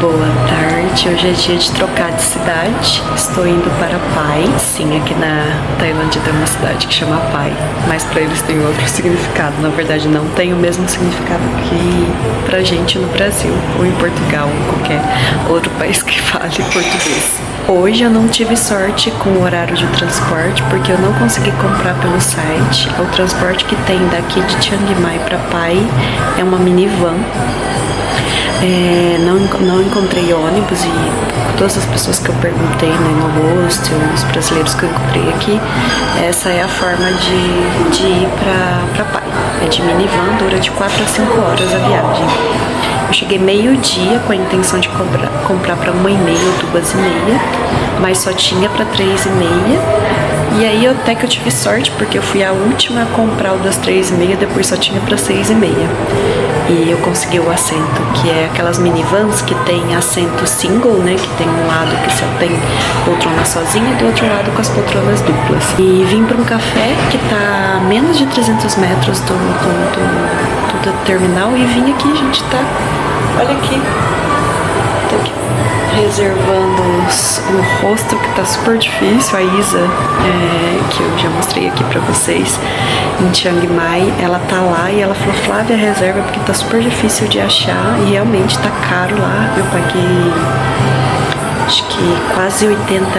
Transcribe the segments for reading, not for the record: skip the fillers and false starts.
Boa tarde, hoje é dia de trocar de cidade. Estou indo para Pai. Sim, aqui na Tailândia tem uma cidade que chama Pai, mas para eles tem outro significado. Na verdade não tem o mesmo significado que pra gente no Brasil ou em Portugal ou qualquer outro país que fale português. Hoje eu não tive sorte com o horário de transporte porque eu não consegui comprar pelo site. O transporte que tem daqui de Chiang Mai para Pai é uma minivan. Não encontrei ônibus e todas as pessoas que eu perguntei, né, no hostel, os brasileiros que eu encontrei aqui, essa é a forma de ir pra Pai. É de minivan, dura de 4 a 5 horas a viagem. Eu cheguei meio-dia com a intenção de comprar para 1h30 ou 2h30, mas só tinha para 3h30. E aí até que eu tive sorte, porque eu fui a última a comprar o das 3h30, depois só tinha para 6h30. E eu consegui o assento, que é aquelas minivans que tem assento single, né? Que tem um lado que só tem poltrona sozinha e do outro lado com as poltronas duplas. E vim para um café que tá a menos de 300 metros do terminal e vim aqui, gente, tá? Olha aqui. Tô aqui reservando um hostel que tá super difícil. A Isa, que eu já mostrei aqui pra vocês, em Chiang Mai, ela tá lá e ela falou: Flávia, reserva porque tá super difícil de achar, e realmente tá caro lá. Eu paguei acho que quase R$80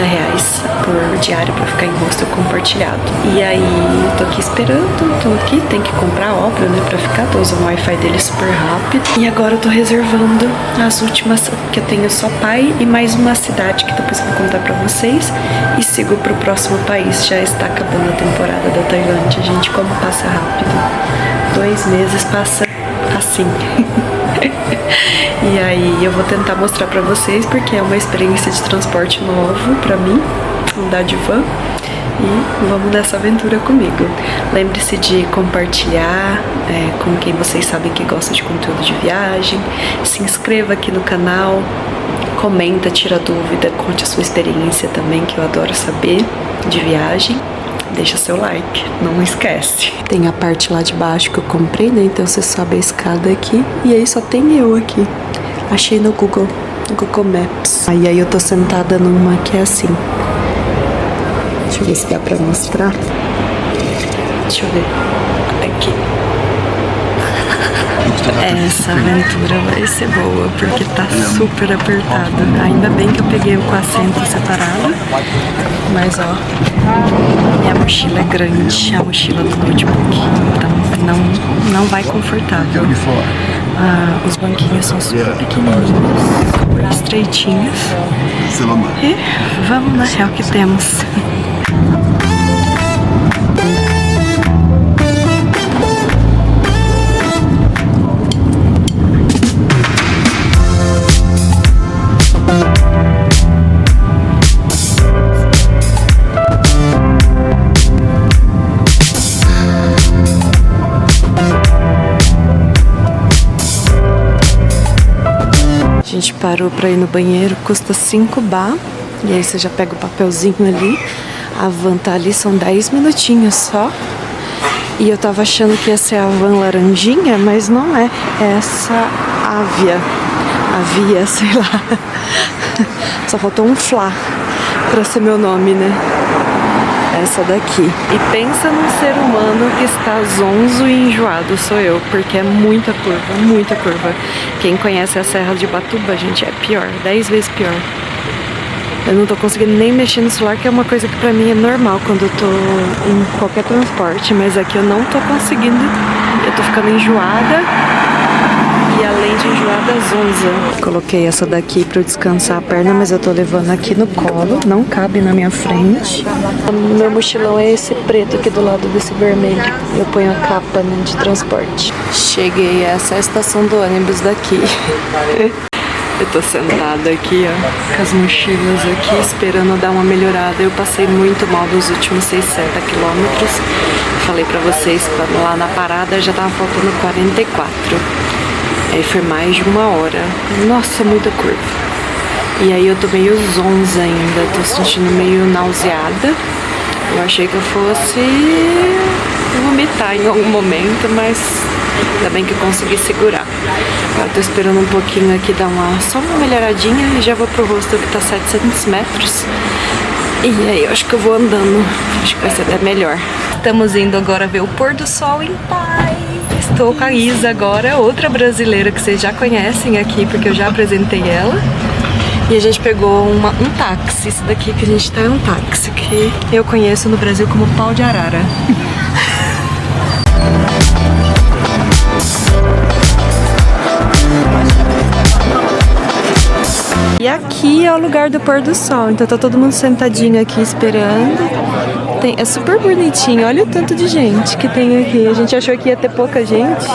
por diário pra ficar em hostel compartilhado. E aí eu tô aqui esperando, tô aqui, tem que comprar, óbvio, né, pra ficar. Tô usando o Wi-Fi dele super rápido. E agora eu tô reservando as últimas, que eu tenho só Pai e mais uma cidade que depois eu vou contar pra vocês. E sigo pro próximo país. Já está acabando a temporada da Tailândia, gente, como passa rápido. 2 meses passa assim. E aí eu vou tentar mostrar pra vocês, porque é uma experiência de transporte novo pra mim, andar de van, e vamos nessa aventura comigo. Lembre-se de compartilhar com quem vocês sabem que gosta de conteúdo de viagem, se inscreva aqui no canal, comenta, tira dúvida, conte a sua experiência também, que eu adoro saber de viagem. Deixa seu like, não esquece. Tem a parte lá de baixo que eu comprei, né? Então você sobe a escada aqui e aí só tem eu aqui. Achei no Google Maps. Aí eu tô sentada numa que é assim. Deixa eu ver se dá pra mostrar. Deixa eu ver. Aqui. Essa aventura vai ser boa, porque tá super apertado. Ainda bem que eu peguei com o assento separado. Mas ó, minha mochila é grande, a mochila do notebook, então não vai confortável. Os banquinhos são super pequenininhos, super estreitinhos. E vamos, né? É o que temos. A gente parou pra ir no banheiro, custa 5 baht. E aí você já pega o papelzinho ali. A van tá ali, são 10 minutinhos só. E eu tava achando que ia ser a van laranjinha, mas não é. É essa Avia, sei lá. Só faltou um Flá pra ser meu nome, né? Essa daqui. E pensa num ser humano que está zonzo e enjoado, sou eu, porque é muita curva. Quem conhece a Serra de Ubatuba, gente, é pior, 10 vezes pior. Eu não tô conseguindo nem mexer no celular, que é uma coisa que pra mim é normal quando eu tô em qualquer transporte, mas aqui eu não tô conseguindo, eu tô ficando enjoada. E além de enjoada, zonza. Coloquei essa daqui pra eu descansar a perna, mas eu tô levando aqui no colo, não cabe na minha frente. Meu mochilão é esse preto aqui do lado desse vermelho. Eu ponho a capa, né, de transporte. Cheguei, essa é a estação do ônibus daqui. Eu tô sentada aqui, ó, com as mochilas aqui, esperando dar uma melhorada. Eu passei muito mal nos últimos 60 quilômetros. Falei pra vocês, lá na parada já tava faltando 44. Aí foi mais de 1 hora. Nossa, muita curva. E aí eu tô meio zonza ainda, tô sentindo meio nauseada. Eu achei que eu fosse vomitar em algum momento, mas Ainda bem que eu consegui segurar. Eu tô esperando um pouquinho aqui dar só uma melhoradinha e já vou pro hostel que tá 700 metros. E aí eu acho que eu vou andando, acho que vai ser até melhor. Estamos indo agora ver o pôr do sol em Pai. Estou com a Isa agora, outra brasileira que vocês já conhecem aqui, porque eu já apresentei ela. E a gente pegou um táxi, esse daqui que a gente tá é um táxi, que eu conheço no Brasil como pau de arara. E aqui é o lugar do pôr do sol, então tá todo mundo sentadinho aqui esperando. É super bonitinho, olha o tanto de gente que tem aqui. A gente achou que ia ter pouca gente.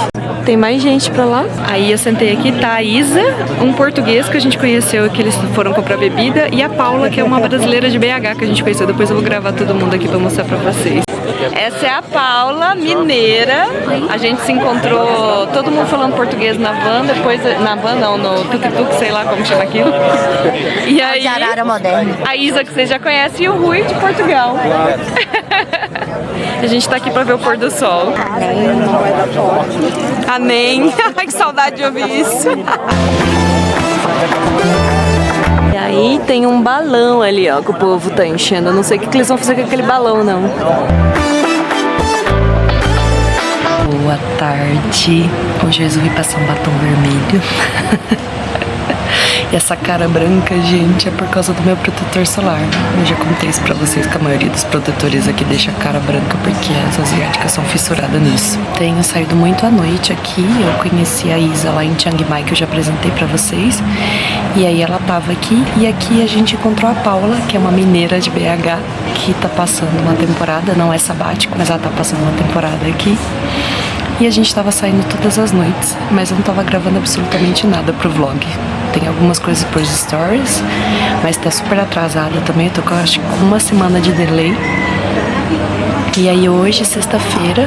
Tem mais gente pra lá. Aí eu sentei aqui, tá a Isa, um português que a gente conheceu, que eles foram comprar bebida, e a Paula, que é uma brasileira de BH que a gente conheceu. Depois eu vou gravar todo mundo aqui pra mostrar pra vocês. Essa é a Paula, mineira. A gente se encontrou, todo mundo falando português na van, depois na van não, no tuk-tuk, sei lá como chama aquilo. E aí, a Isa, que vocês já conhecem, e o Rui de Portugal. A gente tá aqui pra ver o pôr do sol. Amém. Ai, que saudade de ouvir isso. E aí tem um balão ali, ó, que o povo tá enchendo. Eu não sei o que eles vão fazer com aquele balão, não. Boa tarde. Hoje eu resolvi passar um batom vermelho. E essa cara branca, gente, é por causa do meu protetor solar. Eu já contei isso pra vocês, que a maioria dos protetores aqui deixa a cara branca porque as asiáticas são fissuradas nisso. Tenho saído muito à noite aqui. Eu conheci a Isa lá em Chiang Mai, que eu já apresentei pra vocês. E aí ela tava aqui. E aqui a gente encontrou a Paula, que é uma mineira de BH, que tá passando uma temporada, não é sabático, mas ela tá passando uma temporada aqui. E a gente tava saindo todas as noites, mas eu não tava gravando absolutamente nada pro vlog. Tem algumas coisas pros stories, mas tá super atrasada também. Eu tô com, acho que, uma semana de delay. E aí hoje, sexta-feira,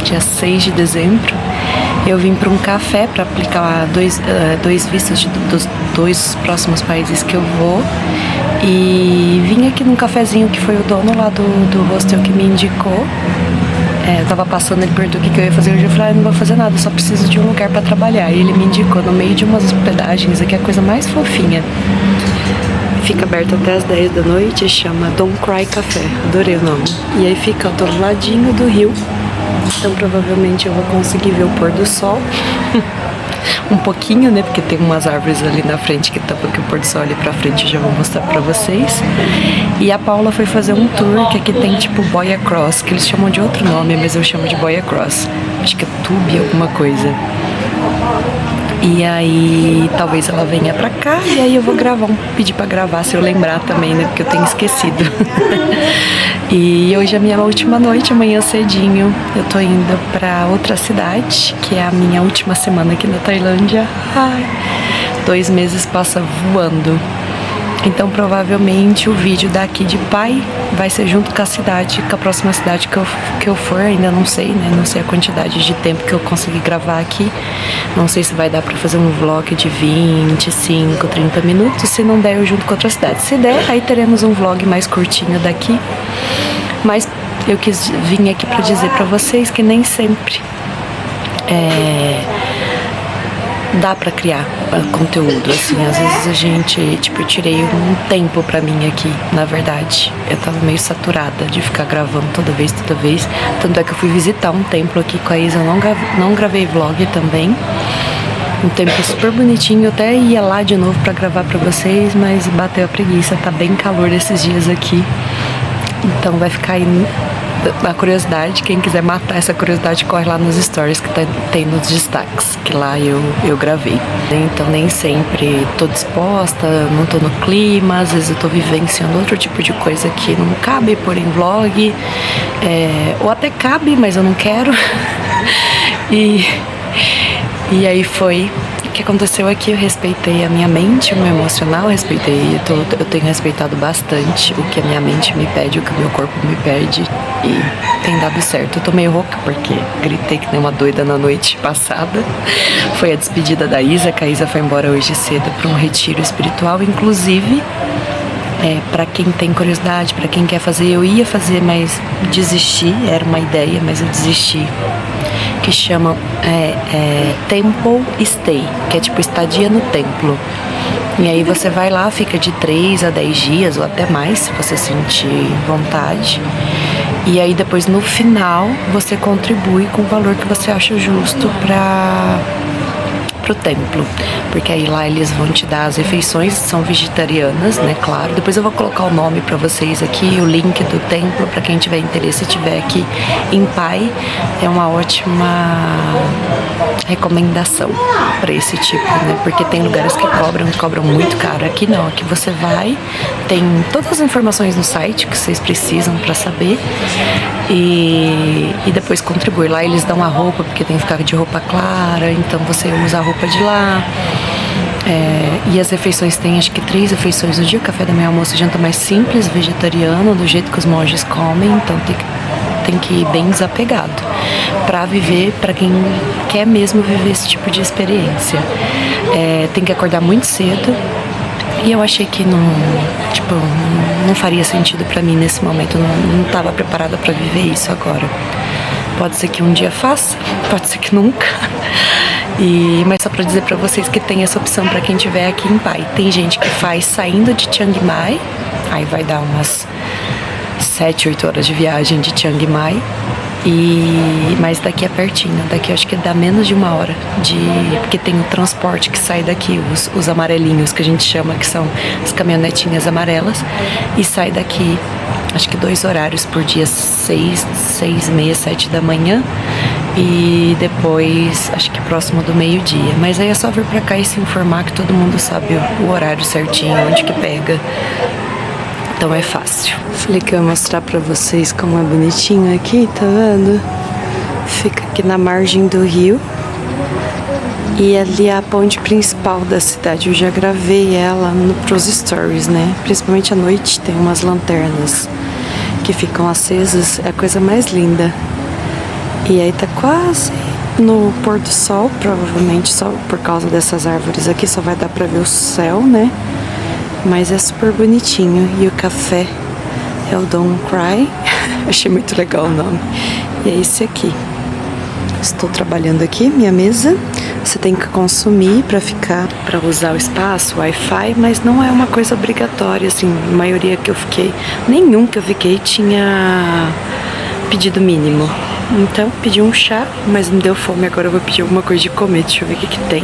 dia 6 de dezembro, eu vim pra um café pra aplicar dois vistos dos 2 próximos países que eu vou. E vim aqui num cafezinho que foi o dono lá do hostel que me indicou. Eu tava passando, ele perguntou o que eu ia fazer hoje. Eu falei, não vou fazer nada, eu só preciso de um lugar pra trabalhar. E ele me indicou no meio de umas hospedagens, aqui é a coisa mais fofinha. Fica aberto até as 10 da noite, chama Don't Cry Café, adorei o nome. E aí fica do ladinho do rio, então provavelmente eu vou conseguir ver o pôr do sol. Um pouquinho, né, porque tem umas árvores ali na frente que tapam que o pôr do sol ali pra frente, eu já vou mostrar pra vocês. E a Paula foi fazer um tour que aqui tem tipo boia cross, que eles chamam de outro nome, mas eu chamo de boia cross. Acho que é tube alguma coisa. E aí talvez ela venha pra cá e aí eu vou gravar, pedir pra gravar se eu lembrar também, né, porque eu tenho esquecido. E hoje é a minha última noite, amanhã cedinho eu tô indo pra outra cidade, que é a minha última semana aqui na Tailândia. Ai, 2 meses passa voando. Então provavelmente o vídeo daqui de Pai vai ser junto com a cidade, com a próxima cidade que eu for, ainda não sei, né? Não sei a quantidade de tempo que eu consegui gravar aqui. Não sei se vai dar pra fazer um vlog de 25, 30 minutos. Se não der, eu junto com outra cidade. Se der, aí teremos um vlog mais curtinho daqui. Mas eu quis vir aqui pra dizer pra vocês que nem sempre dá pra criar conteúdo, assim, às vezes a gente, tipo, eu tirei um tempo pra mim aqui, na verdade, eu tava meio saturada de ficar gravando toda vez, tanto é que eu fui visitar um templo aqui com a Isa, eu não gravei vlog também, um templo super bonitinho, eu até ia lá de novo pra gravar pra vocês, mas bateu a preguiça, tá bem calor esses dias aqui, então vai ficar aí a curiosidade, quem quiser matar essa curiosidade corre lá nos stories que tem nos destaques, que lá eu gravei. Então nem sempre tô disposta, não tô no clima, às vezes eu tô vivenciando outro tipo de coisa que não cabe pôr em vlog, ou até cabe, mas eu não quero. E aí foi o que aconteceu aqui. Eu respeitei a minha mente, o meu emocional, eu tenho respeitado bastante o que a minha mente me pede, o que o meu corpo me pede, e tem dado certo. Eu tô meio rouca porque gritei que nem uma doida na noite passada. Foi a despedida da Isa, que a Isa foi embora hoje cedo para um retiro espiritual. Inclusive, Pra quem tem curiosidade, pra quem quer fazer, eu ia fazer, mas desisti, era uma ideia, mas eu desisti. Que chama Temple Stay, que é tipo estadia no templo. E aí você vai lá, fica de 3 a 10 dias ou até mais, se você sentir vontade. E aí depois no final você contribui com o valor que você acha justo pro templo, porque aí lá eles vão te dar as refeições, são vegetarianas, né, claro. Depois eu vou colocar o nome pra vocês aqui, o link do templo, pra quem tiver interesse, se tiver aqui em Pai, é uma ótima recomendação pra esse tipo, né, porque tem lugares que cobram muito caro. Aqui não, aqui você vai, tem todas as informações no site que vocês precisam pra saber e depois contribui. Lá eles dão a roupa, porque tem que ficar de roupa clara, então você usa a roupa de lá. E as refeições tem acho que 3 refeições no dia, café da manhã, almoço e janta mais simples, vegetariano, do jeito que os monges comem, então tem que ir bem desapegado pra viver, pra quem quer mesmo viver esse tipo de experiência. Tem que acordar muito cedo e eu achei que não faria sentido pra mim nesse momento, não tava preparada pra viver isso agora. Pode ser que um dia faça, pode ser que nunca. Mas só pra dizer pra vocês que tem essa opção pra quem estiver aqui em Pai. Tem gente que faz saindo de Chiang Mai, aí vai dar umas 7, 8 horas de viagem de Chiang Mai. Mas daqui é pertinho, daqui acho que dá menos de 1 hora, porque tem o transporte que sai daqui, os amarelinhos que a gente chama, que são as caminhonetinhas amarelas, e sai daqui acho que 2 horários por dia, 6, 6h30, 7 da manhã, e depois acho que próximo do meio-dia. Mas aí é só vir pra cá e se informar, que todo mundo sabe o horário certinho, onde que pega. Então é fácil. Falei que eu ia mostrar pra vocês como é bonitinho aqui, tá vendo? Fica aqui na margem do rio. E ali é a ponte principal da cidade. Eu já gravei ela pros stories, né? Principalmente à noite tem umas lanternas que ficam acesas. É a coisa mais linda. E aí tá quase no pôr do sol, provavelmente só por causa dessas árvores aqui só vai dar pra ver o céu, né? Mas é super bonitinho. E o café é o Don't Cry. Achei muito legal o nome. E é esse aqui. Estou trabalhando aqui, minha mesa. Você tem que consumir para usar o espaço, Wi-Fi, mas não é uma coisa obrigatória, assim. A maioria que eu fiquei, nenhum que eu fiquei tinha pedido mínimo. Então, pedi um chá, mas não deu fome. Agora eu vou pedir alguma coisa de comer. Deixa eu ver o que tem.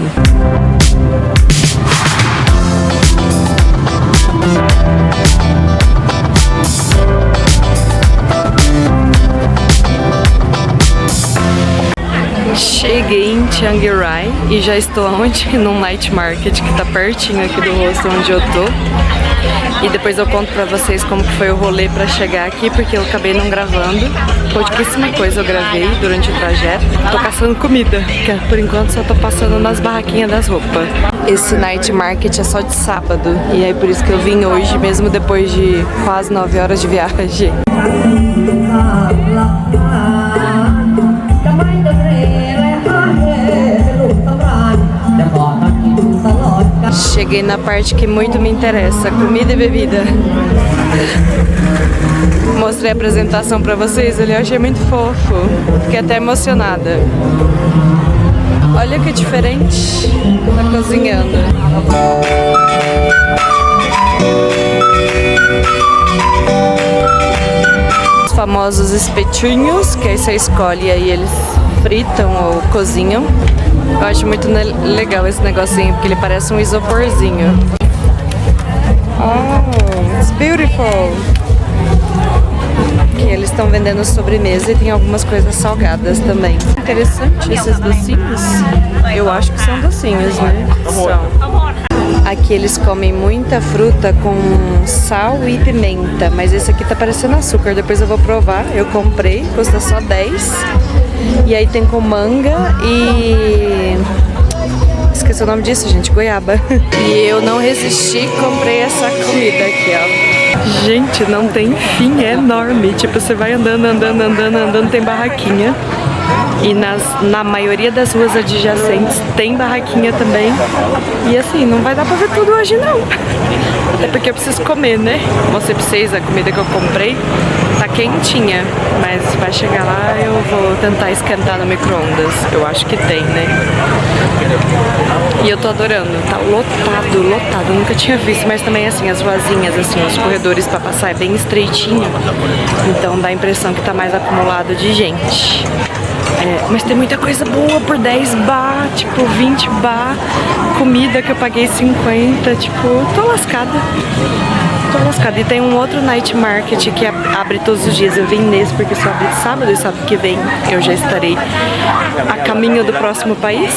Cheguei em Chiang Rai e já estou onde? Num night market que tá pertinho aqui do rosto onde eu tô. E depois eu conto pra vocês como que foi o rolê pra chegar aqui, porque eu acabei não gravando. Pouquíssima coisa eu gravei durante o trajeto. Tô caçando comida, que por enquanto só tô passando nas barraquinhas das roupas. Esse night market é só de sábado, e aí por isso que eu vim hoje, mesmo depois de quase 9 horas de viagem. Cheguei na parte que muito me interessa, comida e bebida. Mostrei a apresentação pra vocês ali, eu achei muito fofo. Fiquei até emocionada. Olha que diferente, tá cozinhando. Os famosos espetinhos, que aí você escolhe e aí eles fritam ou cozinham. Eu acho muito legal esse negocinho, porque ele parece um isoporzinho. Oh, it's beautiful! Aqui eles estão vendendo sobremesa e tem algumas coisas salgadas também. Interessante esses docinhos. Eu acho que são docinhos, né? São. Aqui eles comem muita fruta com sal e pimenta, mas esse aqui tá parecendo açúcar. Depois eu vou provar. Eu comprei, custa só 10. E aí tem com manga e... esqueci o nome disso, gente, goiaba. E eu não resisti, comprei essa comida aqui, ó. Gente, não tem fim, é enorme. Tipo, você vai andando, tem barraquinha. E na maioria das ruas adjacentes tem barraquinha também. E assim, não vai dar pra ver tudo hoje não. Até porque eu preciso comer, né? Mostrei pra vocês a comida que eu comprei. Tá quentinha, mas vai chegar lá eu vou tentar esquentar no micro-ondas. Eu acho que tem, né? E eu tô adorando, tá lotado, lotado. Eu nunca tinha visto, mas também assim, as ruazinhas, assim, os corredores pra passar é bem estreitinho. Então dá a impressão que tá mais acumulado de gente. Mas tem muita coisa boa por 10 baht, tipo 20 baht. Comida que eu paguei 50, tipo, tô lascada. Tô lascada. E tem um outro night market que abre todos os dias. Eu vim nesse porque só abre sábado e sábado que vem eu já estarei a caminho do próximo país.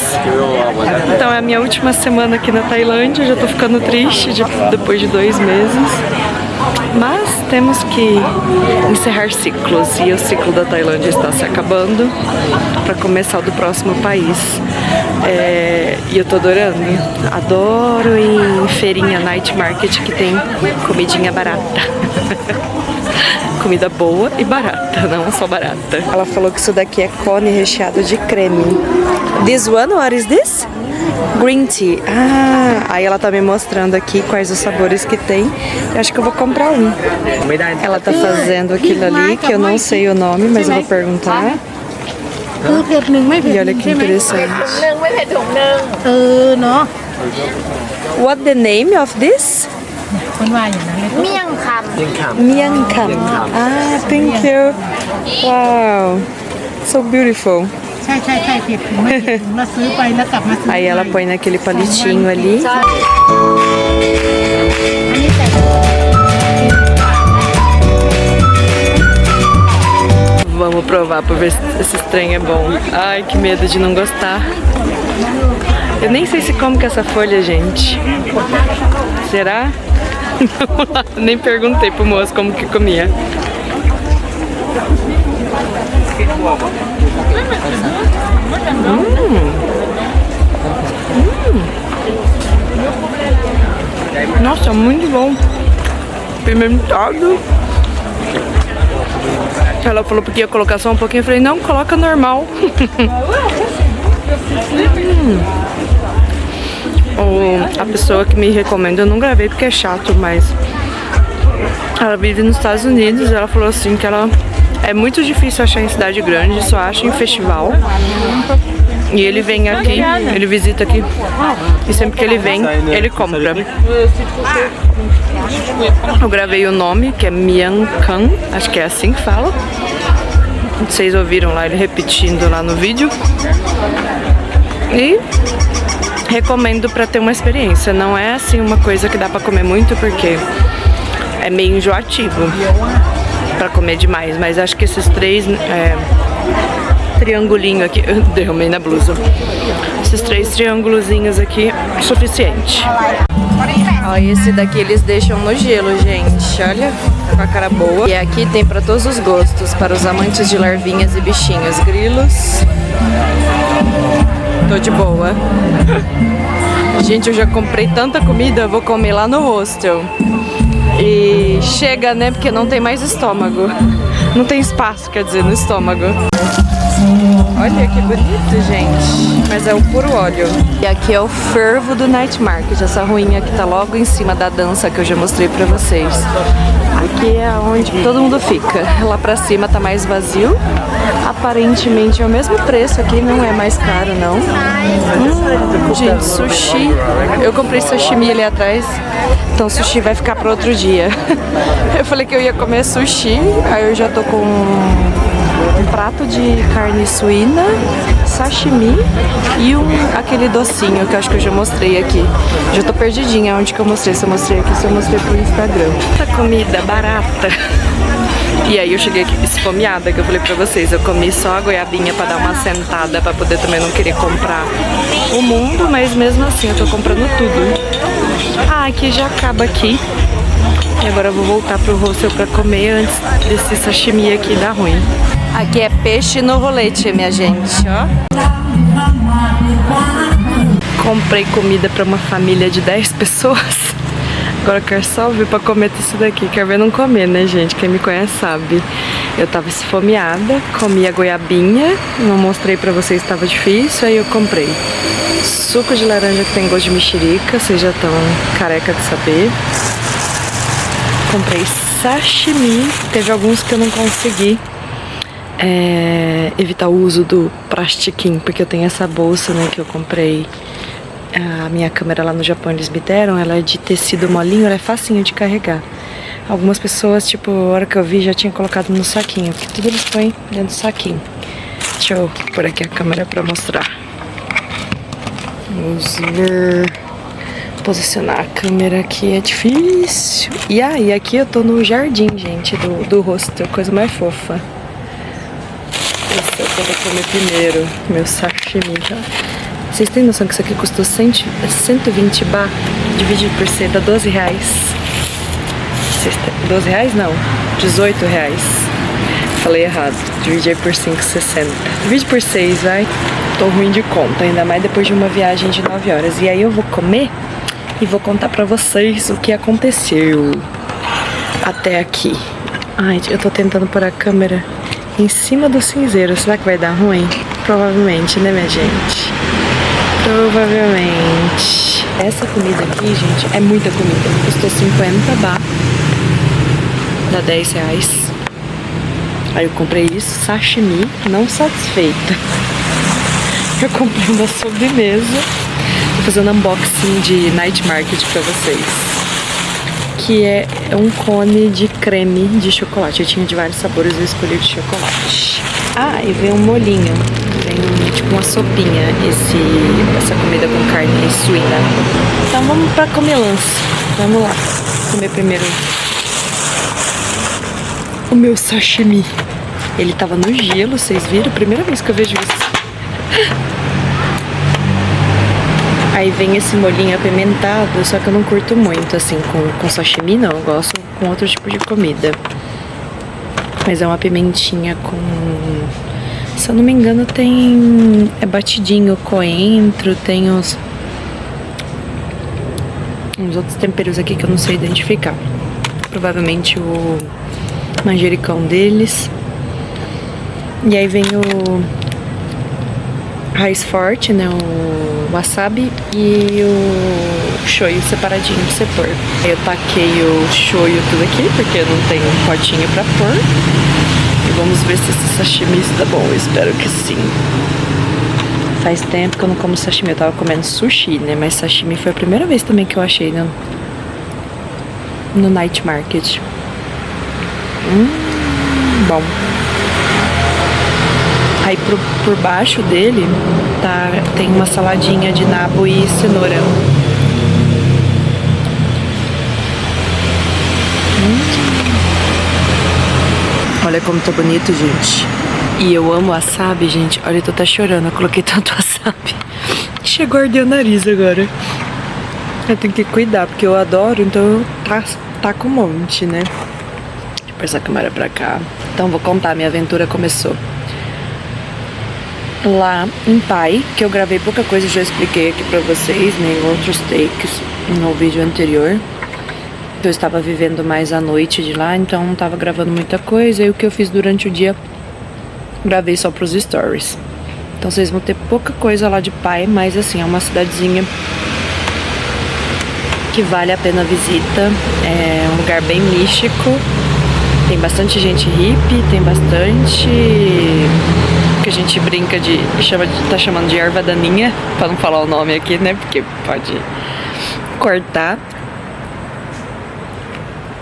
Então é a minha última semana aqui na Tailândia. Eu já tô ficando triste depois de 2 meses. Mas temos que encerrar ciclos e o ciclo da Tailândia está se acabando para começar o do próximo país. E eu tô adorando. Adoro ir em feirinha, night market, que tem comidinha barata. Comida boa e barata, não só barata. Ela falou que isso daqui é cone recheado de creme. This one, what is this? Green tea. Aí ela tá me mostrando aqui quais os sabores que tem. Eu acho que eu vou comprar um. Ela tá fazendo aquilo ali, que eu não sei o nome, mas eu vou perguntar. E olha que interessante. What the name of this? Miang Kham. Miang Kham. Thank you. Wow. So beautiful. Aí ela põe naquele palitinho ali. Vamos provar pra ver se esse trem é bom. Ai, que medo de não gostar. Eu nem sei se como que essa folha, gente. Será? Vamos lá. Nem perguntei pro moço como que comia. Nossa, muito bom. Pimentado. Ela falou porque ia colocar só um pouquinho. Eu falei, não, coloca normal. A pessoa que me recomenda, eu não gravei porque é chato, mas ela vive nos Estados Unidos. Ela falou assim que ela é muito difícil achar em cidade grande, só acha em festival. E ele vem aqui, ele visita aqui. E sempre que ele vem, ele compra. Eu gravei o nome, que é Miang Kham, acho que é assim que fala. Vocês ouviram lá ele repetindo lá no vídeo. E recomendo pra ter uma experiência. Não é assim uma coisa que dá pra comer muito, porque é meio enjoativo pra comer demais. Mas acho que esses 3 triangulinhos aqui, eu derramei na blusa. Esses 3 triângulozinhos aqui, suficiente. Ó, esse daqui eles deixam no gelo, gente. Olha, com a cara boa. E aqui tem pra todos os gostos, para os amantes de larvinhas e bichinhos. Grilos. Tô de boa. Gente, eu já comprei tanta comida, eu vou comer lá no hostel. E chega, né, porque não tem mais estômago. Não tem espaço, quer dizer, no estômago. Olha que bonito, gente. Mas é o puro óleo. E aqui é o fervo do Night Market. Essa ruinha que tá logo em cima da dança que eu já mostrei pra vocês. Aqui é onde todo mundo fica. Lá pra cima tá mais vazio. Aparentemente é o mesmo preço aqui, não é mais caro, não. Gente, sushi. Eu comprei sashimi ali atrás. Então sushi vai ficar para outro dia. Eu falei que eu ia comer sushi. Aí eu já tô com um prato de carne suína, sashimi e aquele docinho que eu acho que eu já mostrei aqui. Já tô perdidinha onde que eu mostrei. Se eu mostrei aqui, se eu mostrei pro Instagram. Essa comida barata. E aí eu cheguei aqui esfomeada, que eu falei pra vocês. Eu comi só a goiabinha pra dar uma sentada, pra poder também não querer comprar o mundo, mas mesmo assim eu tô comprando tudo. Aqui já acaba aqui. E agora eu vou voltar pro hostel pra comer antes desse sashimi aqui dar ruim. Aqui é peixe no rolete, minha gente, ó. Comprei comida pra uma família de 10 pessoas. Agora eu quero só vir pra comer isso daqui. Quero ver não comer, né, gente? Quem me conhece sabe. Eu tava esfomeada, comi a goiabinha, não mostrei pra vocês, estava difícil, aí eu comprei suco de laranja que tem gosto de mexerica, vocês já estão careca de saber. Comprei sashimi, teve alguns que eu não consegui evitar o uso do plastiquinho, porque eu tenho essa bolsa, né, que eu comprei. A minha câmera lá no Japão eles me deram, ela é de tecido molinho, ela é facinho de carregar. Algumas pessoas, tipo, a hora que eu vi, já tinha colocado no saquinho, porque tudo eles põem dentro do saquinho. Deixa eu pôr aqui a câmera pra mostrar. Vamos ver. Posicionar a câmera aqui é difícil. E aí, aqui eu tô no jardim, gente, do hostel, coisa mais fofa. Esse eu vou comer primeiro, meu sashimi já. Vocês têm noção que isso aqui custou 120 baht? Dividido por 100 dá 12 reais. 12 reais não, 18 reais. Falei errado, dividi aí por 5,60. Divide por 6, vai. Tô ruim de conta, ainda mais depois de uma viagem de 9 horas. E aí eu vou comer e vou contar pra vocês o que aconteceu até aqui. Ai, eu tô tentando pôr a câmera em cima do cinzeiro. Será que vai dar ruim? Provavelmente, né, minha gente? Provavelmente. Essa comida aqui, gente, é muita comida. Custou 50 baht. Dá 10 reais. Aí eu comprei isso, sashimi, não satisfeita. Eu comprei uma sobremesa. Vou fazer um unboxing de Night Market pra vocês. Que é um cone de creme de chocolate. Eu tinha de vários sabores, eu escolhi de chocolate. Ah, e vem um molhinho. Vem tipo uma sopinha, essa comida com carne suína. Então vamos pra comelança. Vamos lá. Comer primeiro o meu sashimi. Ele tava no gelo, vocês viram? Primeira vez que eu vejo isso. Aí vem esse molhinho apimentado, só que eu não curto muito, assim, com sashimi, não. Eu gosto com outro tipo de comida. Mas é uma pimentinha com... Se eu não me engano, tem... É batidinho coentro, tem uns outros temperos aqui que eu não sei identificar. Provavelmente o manjericão deles. E aí vem o raiz forte, né, o wasabi e o shoyu separadinho pra você pôr. Aí eu taquei o shoyu tudo aqui, porque eu não tenho um potinho pra pôr. E vamos ver se esse sashimi está bom, eu espero que sim. Faz tempo que eu não como sashimi, eu tava comendo sushi, né, mas sashimi foi a primeira vez também que eu achei no Night Market. Bom. Aí por baixo dele tem uma saladinha de nabo e cenoura. Olha como tá bonito, gente. E eu amo wasabi, gente. Olha, eu tô até chorando, eu coloquei tanto wasabi. Chegou a arder o nariz agora. Eu tenho que cuidar, porque eu adoro, então eu taco um monte, né? Deixa eu pôr essa câmera pra cá. Então vou contar, minha aventura começou lá em Pai, que eu gravei pouca coisa, já expliquei aqui pra vocês, né, em outros takes no vídeo anterior. Eu estava vivendo mais a noite de lá, então não estava gravando muita coisa, e o que eu fiz durante o dia, gravei só pros stories. Então vocês vão ter pouca coisa lá de Pai, mas assim, é uma cidadezinha que vale a pena a visita, é um lugar bem místico, tem bastante gente hippie, tem bastante... que a gente brinca tá chamando de erva daninha, pra não falar o nome aqui, né, porque pode cortar.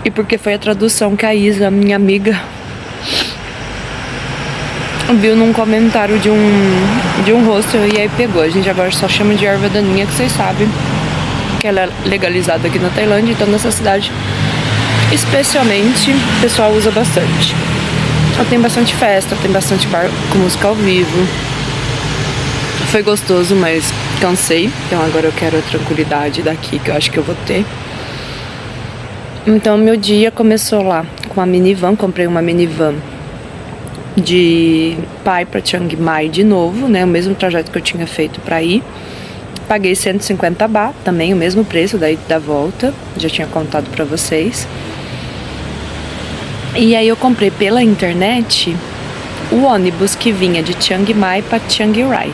E porque foi a tradução que a Isa, minha amiga, viu num comentário de um hostel e aí pegou. A gente agora só chama de erva daninha, que vocês sabem que ela é legalizada aqui na Tailândia, então nessa cidade especialmente o pessoal usa bastante. Tem bastante festa, tem bastante bar com música ao vivo. Foi gostoso, mas cansei. Então agora eu quero a tranquilidade daqui, que eu acho que eu vou ter. Então meu dia começou lá com a minivan. Comprei uma minivan de Pai pra Chiang Mai de novo, né? O mesmo trajeto que eu tinha feito pra ir. Paguei 150 baht, também o mesmo preço daí da volta. Já tinha contado pra vocês. E aí eu comprei pela internet o ônibus que vinha de Chiang Mai para Chiang Rai.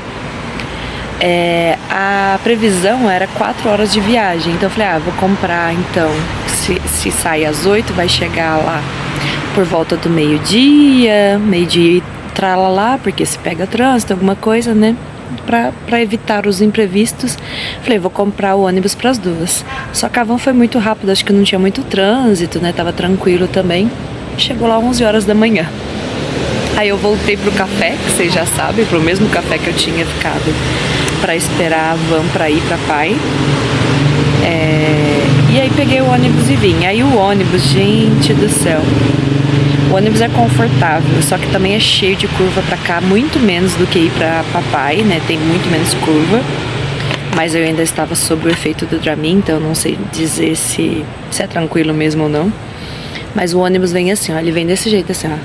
A previsão era 4 horas de viagem, então eu falei, vou comprar então, se sai às 8, vai chegar lá por volta do meio-dia e tralalá, porque se pega trânsito, alguma coisa, né, pra evitar os imprevistos. Falei, vou comprar o ônibus pras duas. Só que a van foi muito rápido, acho que não tinha muito trânsito, né, tava tranquilo também. Chegou lá 11 horas da manhã. Aí eu voltei pro café, que vocês já sabem, pro mesmo café que eu tinha ficado pra esperar a van pra ir pra Pai. E aí peguei o ônibus e vim. Aí o ônibus, gente do céu, o ônibus é confortável, só que também é cheio de curva pra cá, muito menos do que ir pra Pai, né? Tem muito menos curva. Mas eu ainda estava sob o efeito do Dramin, então eu não sei dizer se é tranquilo mesmo ou não. Mas o ônibus vem assim, ó, ele vem desse jeito assim, ó.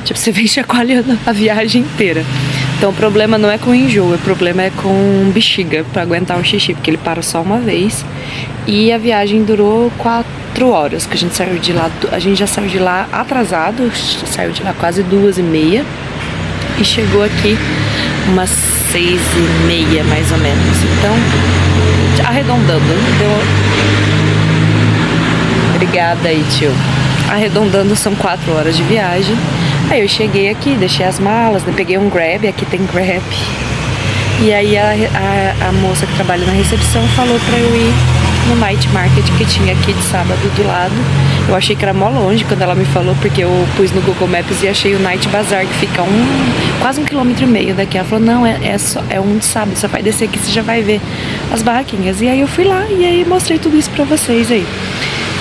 Tipo, você vem chacoalhando a viagem inteira. Então o problema não é com enjoo, o problema é com bexiga, pra aguentar o xixi, porque ele para só uma vez. E a viagem durou 4 horas, que a gente saiu de lá, a gente já saiu de lá atrasado, saiu de lá quase 2h30 e chegou aqui umas 6h30 mais ou menos. Então, arredondando, obrigada aí, tio. Arredondando, são 4 horas de viagem. Aí eu cheguei aqui, deixei as malas, né? Peguei um Grab, aqui tem Grab. E aí a moça que trabalha na recepção falou pra eu ir no Night Market que tinha aqui de sábado do lado. Eu achei que era mó longe quando ela me falou, porque eu pus no Google Maps e achei o Night Bazaar, que fica quase 1,5 km daqui. Ela falou, não, é um de sábado, você vai descer aqui, você já vai ver as barraquinhas. E aí eu fui lá e aí mostrei tudo isso pra vocês aí.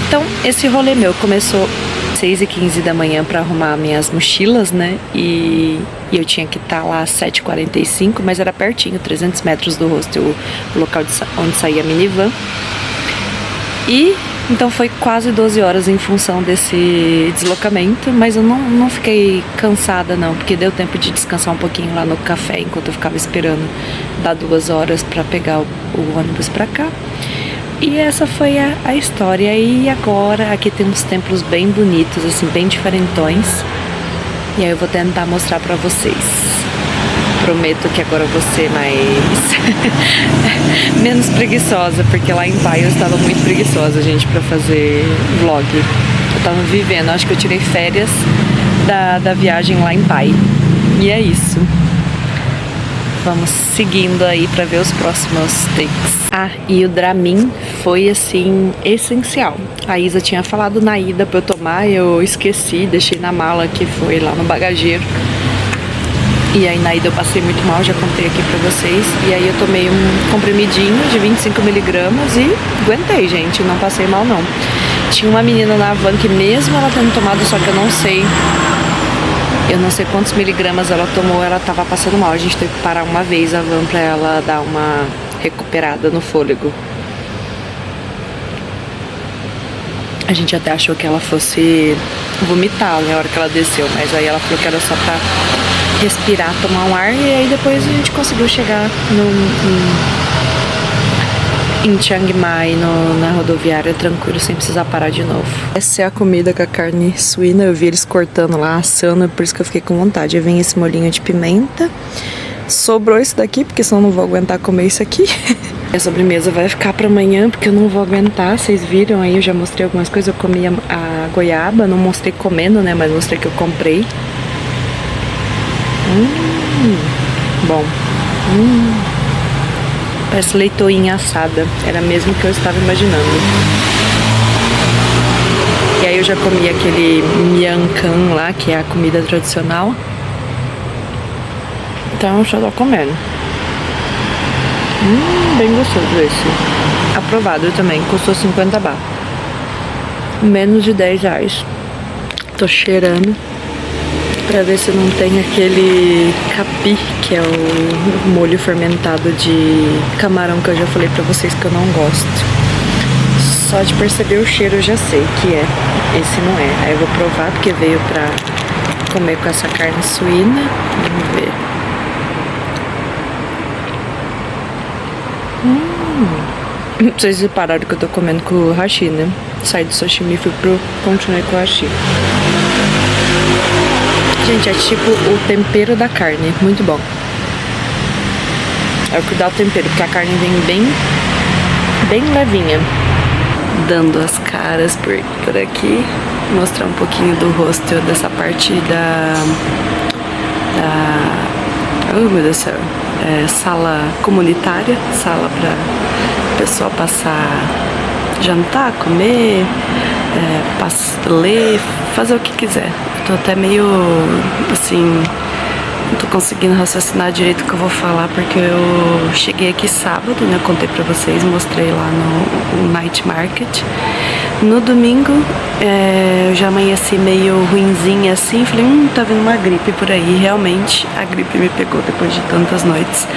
Então, esse rolê meu começou 6h15 da manhã para arrumar minhas mochilas, né? E eu tinha que estar lá às 7h45, mas era pertinho, 300 metros do hostel, o local onde saía a minivan. E então foi quase 12 horas em função desse deslocamento, mas eu não fiquei cansada não, porque deu tempo de descansar um pouquinho lá no café enquanto eu ficava esperando dar 2 horas para pegar o ônibus para cá. E essa foi a história. E agora aqui tem uns templos bem bonitos, assim, bem diferentões. E aí eu vou tentar mostrar pra vocês. Prometo que agora eu vou ser mais menos preguiçosa, porque lá em Pai eu estava muito preguiçosa, gente, pra fazer vlog. Eu tava vivendo, acho que eu tirei férias da viagem lá em Pai. E é isso. Vamos seguindo aí pra ver os próximos takes. E o Dramin foi, assim, essencial. A Isa tinha falado na ida pra eu tomar, eu esqueci, deixei na mala que foi lá no bagageiro. E aí na ida eu passei muito mal, já contei aqui pra vocês. E aí eu tomei um comprimidinho de 25 mg e aguentei, gente, não passei mal não. Tinha uma menina na van que mesmo ela tendo tomado, só que eu não sei quantos miligramas ela tomou, ela tava passando mal. A gente teve que parar uma vez a van pra ela dar uma recuperada no fôlego. A gente até achou que ela fosse vomitar na hora que ela desceu, mas aí ela falou que era só pra respirar, tomar um ar, e aí depois a gente conseguiu chegar em Chiang Mai, na rodoviária, tranquilo, sem precisar parar de novo. Essa é a comida com a carne suína, eu vi eles cortando lá, assando, por isso que eu fiquei com vontade. Aí vem esse molhinho de pimenta. Sobrou isso daqui, porque senão eu não vou aguentar comer isso aqui. A sobremesa vai ficar pra amanhã, porque eu não vou aguentar. Vocês viram aí, eu já mostrei algumas coisas. Eu comi a goiaba, não mostrei comendo, né, mas mostrei que eu comprei. Bom. Parece leitoinha assada. Era mesmo o que eu estava imaginando. E aí eu já comi aquele mian can lá, que é a comida tradicional. Então eu já tô comendo. Bem gostoso esse. Aprovado também. Custou 50 baht. Menos de 10 reais. Tô cheirando pra ver se não tem aquele capi, que é o molho fermentado de camarão que eu já falei pra vocês que eu não gosto. Só de perceber o cheiro eu já sei que é. Esse não é. Aí eu vou provar porque veio pra comer com essa carne suína. Vamos ver. Vocês repararam que eu tô comendo com o hashi, né? Saí do sashimi e continuei com o hashi. Gente, é tipo o tempero da carne, muito bom. É cuidar do tempero, porque a carne vem bem levinha. Dando as caras por aqui, mostrar um pouquinho do hostel, dessa parte oh meu Deus do céu, sala comunitária, sala pra pessoa passar, jantar, comer, ler, fazer o que quiser. Tô até meio assim, não tô conseguindo raciocinar direito o que eu vou falar, porque eu cheguei aqui sábado, né? Eu contei pra vocês, mostrei lá no Night Market. No domingo, eu já amanheci meio ruinzinha assim, falei, tá vindo uma gripe por aí. Realmente, a gripe me pegou depois de tantas noites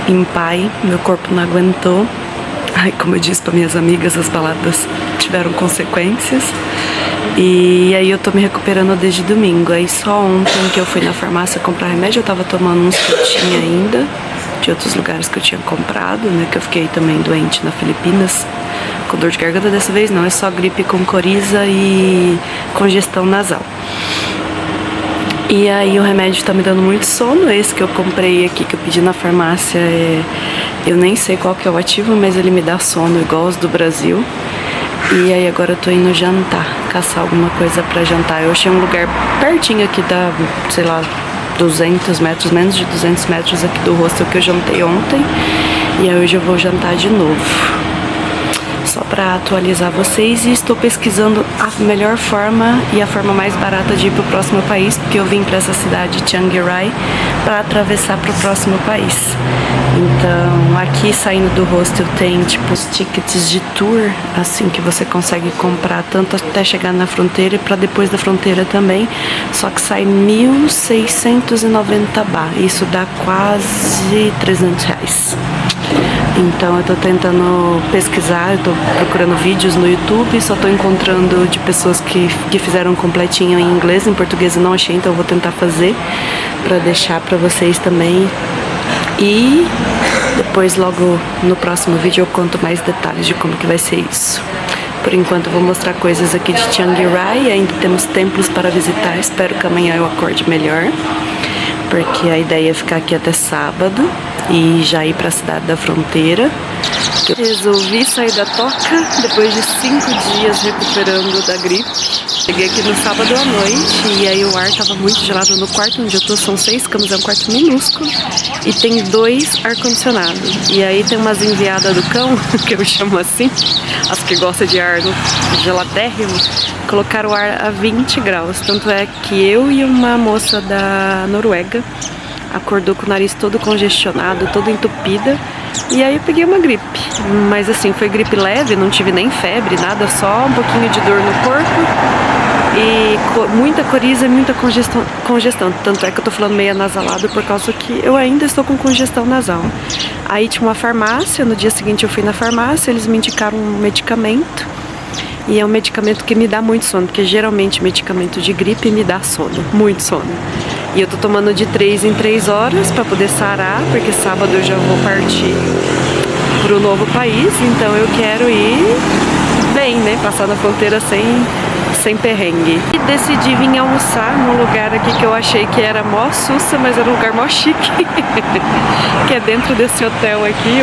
em pai, meu corpo não aguentou. Ai, como eu disse para minhas amigas, as baladas tiveram consequências. E aí eu tô me recuperando desde domingo. Aí só ontem que eu fui na farmácia comprar remédio, eu tava tomando uns que eu tinha ainda, de outros lugares que eu tinha comprado, né? Que eu fiquei também doente na Filipinas, com dor de garganta. Dessa vez não, é só gripe com coriza e congestão nasal. E aí o remédio tá me dando muito sono. Esse que eu comprei aqui, que eu pedi na farmácia, eu nem sei qual que é o ativo, mas ele me dá sono igual os do Brasil. E aí agora eu tô indo jantar, caçar alguma coisa pra jantar. Eu achei um lugar pertinho aqui da, sei lá, 200 metros, menos de 200 metros aqui do hostel que eu jantei ontem. E aí hoje eu vou jantar de novo. Só para atualizar vocês, e estou pesquisando a melhor forma e a forma mais barata de ir para o próximo país, porque eu vim para essa cidade, Chiang Rai, para atravessar para o próximo país. Então, aqui saindo do hostel tem tipo os tickets de tour, assim, que você consegue comprar tanto até chegar na fronteira e para depois da fronteira também, só que sai 1.690 baht, isso dá quase 300 reais. Então eu tô tentando pesquisar, eu tô procurando vídeos no YouTube, só tô encontrando de pessoas que fizeram completinho em inglês, em português eu não achei, então eu vou tentar fazer pra deixar pra vocês também. E depois logo no próximo vídeo eu conto mais detalhes de como que vai ser isso. Por enquanto eu vou mostrar coisas aqui de Chiang Rai, ainda temos templos para visitar, espero que amanhã eu acorde melhor, porque a ideia é ficar aqui até sábado e já ir para a cidade da fronteira. Eu resolvi sair da toca depois de 5 dias recuperando da gripe. Cheguei aqui no sábado à noite e aí o ar tava muito gelado. No quarto onde eu tô são 6 camas, é um quarto minúsculo e tem 2 ar-condicionados. E aí tem umas enviadas do cão, que eu chamo assim, as que gostam de ar geladérrimo, colocaram o ar a 20 graus. Tanto é que eu e uma moça da Noruega acordou com o nariz todo congestionado, todo entupida. E aí eu peguei uma gripe, mas assim, foi gripe leve, não tive nem febre, nada, só um pouquinho de dor no corpo e muita coriza e muita congestão. Tanto é que eu tô falando meio anasalado por causa que eu ainda estou com congestão nasal. Aí tinha uma farmácia, no dia seguinte eu fui na farmácia, eles me indicaram um medicamento. E é um medicamento que me dá muito sono, porque geralmente medicamento de gripe me dá sono, muito sono. E eu tô tomando de 3 em 3 horas pra poder sarar, porque sábado eu já vou partir pro novo país, então eu quero ir bem, né? Passar na fronteira sem perrengue. E decidi vir almoçar num lugar aqui que eu achei que era mó sussa, mas era um lugar mó chique. Que é dentro desse hotel aqui,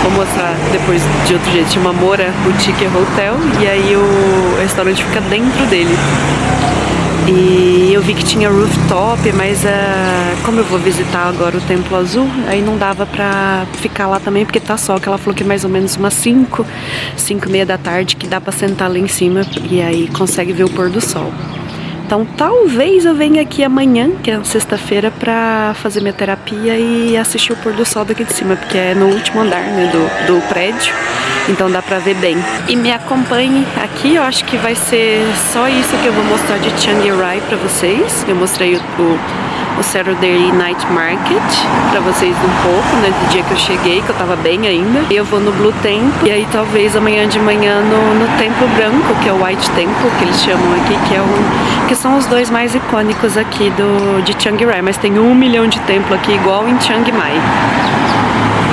vou mostrar depois de outro jeito, chama Mora Boutique Hotel, e aí o restaurante fica dentro dele. E eu vi que tinha rooftop, mas como eu vou visitar agora o Templo Azul, aí não dava pra ficar lá também, porque tá sol, que ela falou que mais ou menos umas 5 e meia da tarde, que dá pra sentar lá em cima e aí consegue ver o pôr do sol. Então talvez eu venha aqui amanhã, que é sexta-feira, pra fazer minha terapia e assistir o pôr do sol daqui de cima, porque é no último andar, né, do prédio, então dá pra ver bem. E me acompanhe aqui, eu acho que vai ser só isso que eu vou mostrar de Chiang Rai pra vocês. Eu mostrei o Saturday Night Market pra vocês um pouco, né, do dia que eu cheguei, que eu tava bem ainda. E eu vou no Blue Temple, e aí talvez amanhã de manhã no Templo Branco, que é o White Temple, que eles chamam aqui, que são os 2 mais icônicos aqui de Chiang Rai, mas tem 1 milhão de templo aqui, igual em Chiang Mai.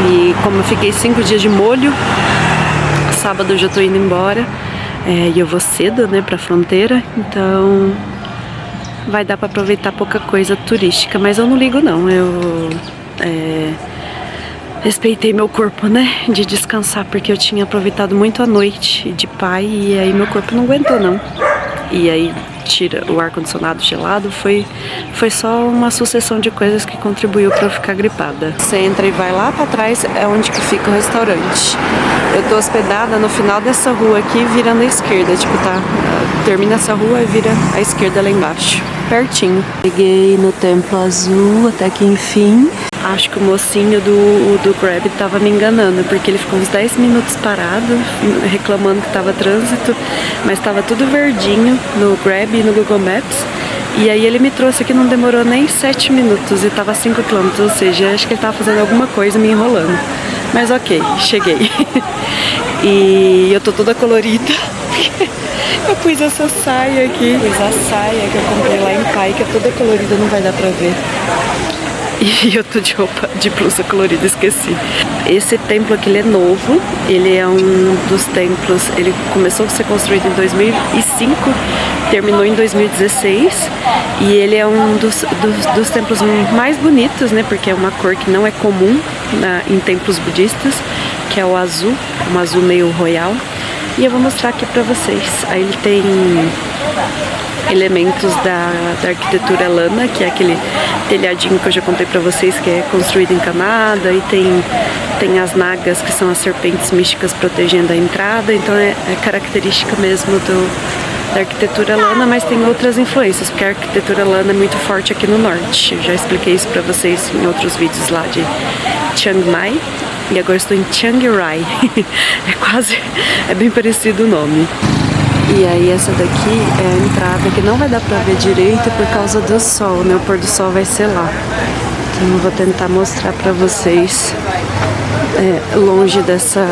E como eu fiquei 5 dias de molho, sábado eu já tô indo embora, E eu vou cedo, né, pra fronteira, então vai dar pra aproveitar pouca coisa turística, mas eu não ligo não, eu respeitei meu corpo, né, de descansar, porque eu tinha aproveitado muito a noite de pai e aí meu corpo não aguentou não. E aí tira o ar-condicionado gelado, foi só uma sucessão de coisas que contribuiu para eu ficar gripada. Você entra e vai lá para trás, é onde que fica o restaurante. Eu tô hospedada no final dessa rua aqui, virando à esquerda, tipo, tá, termina essa rua e vira à esquerda lá embaixo, pertinho. Cheguei no Templo Azul, até que enfim. Acho que o mocinho do Grab tava me enganando, porque ele ficou uns 10 minutos parado, reclamando que tava trânsito, mas tava tudo verdinho no Grab e no Google Maps. E aí ele me trouxe aqui, não demorou nem 7 minutos e tava 5 km, ou seja, acho que ele tava fazendo alguma coisa me enrolando. Mas ok, cheguei. E eu tô toda colorida, porque eu pus essa saia aqui, pus a saia que eu comprei lá em Pai, que é toda colorida, não vai dar pra ver. E eu tô de roupa de blusa colorida, esqueci. Esse templo aqui, ele é novo, ele é um dos templos, ele começou a ser construído em 2005, terminou em 2016, e ele é um dos templos mais bonitos, né, porque é uma cor que não é comum em templos budistas, que é o azul, um azul meio royal, e eu vou mostrar aqui pra vocês. Aí ele tem elementos da arquitetura lana, que é aquele telhadinho que eu já contei pra vocês, que é construído em camada, e tem as nagas, que são as serpentes místicas protegendo a entrada, então é característica mesmo da arquitetura lana, mas tem outras influências, porque a arquitetura lana é muito forte aqui no norte. Eu já expliquei isso pra vocês em outros vídeos lá de Chiang Mai, e agora estou em Chiang Rai. É bem parecido o nome. E aí essa daqui é a entrada que não vai dar pra ver direito por causa do sol, né? O pôr do sol vai ser lá. Então eu vou tentar mostrar pra vocês longe dessa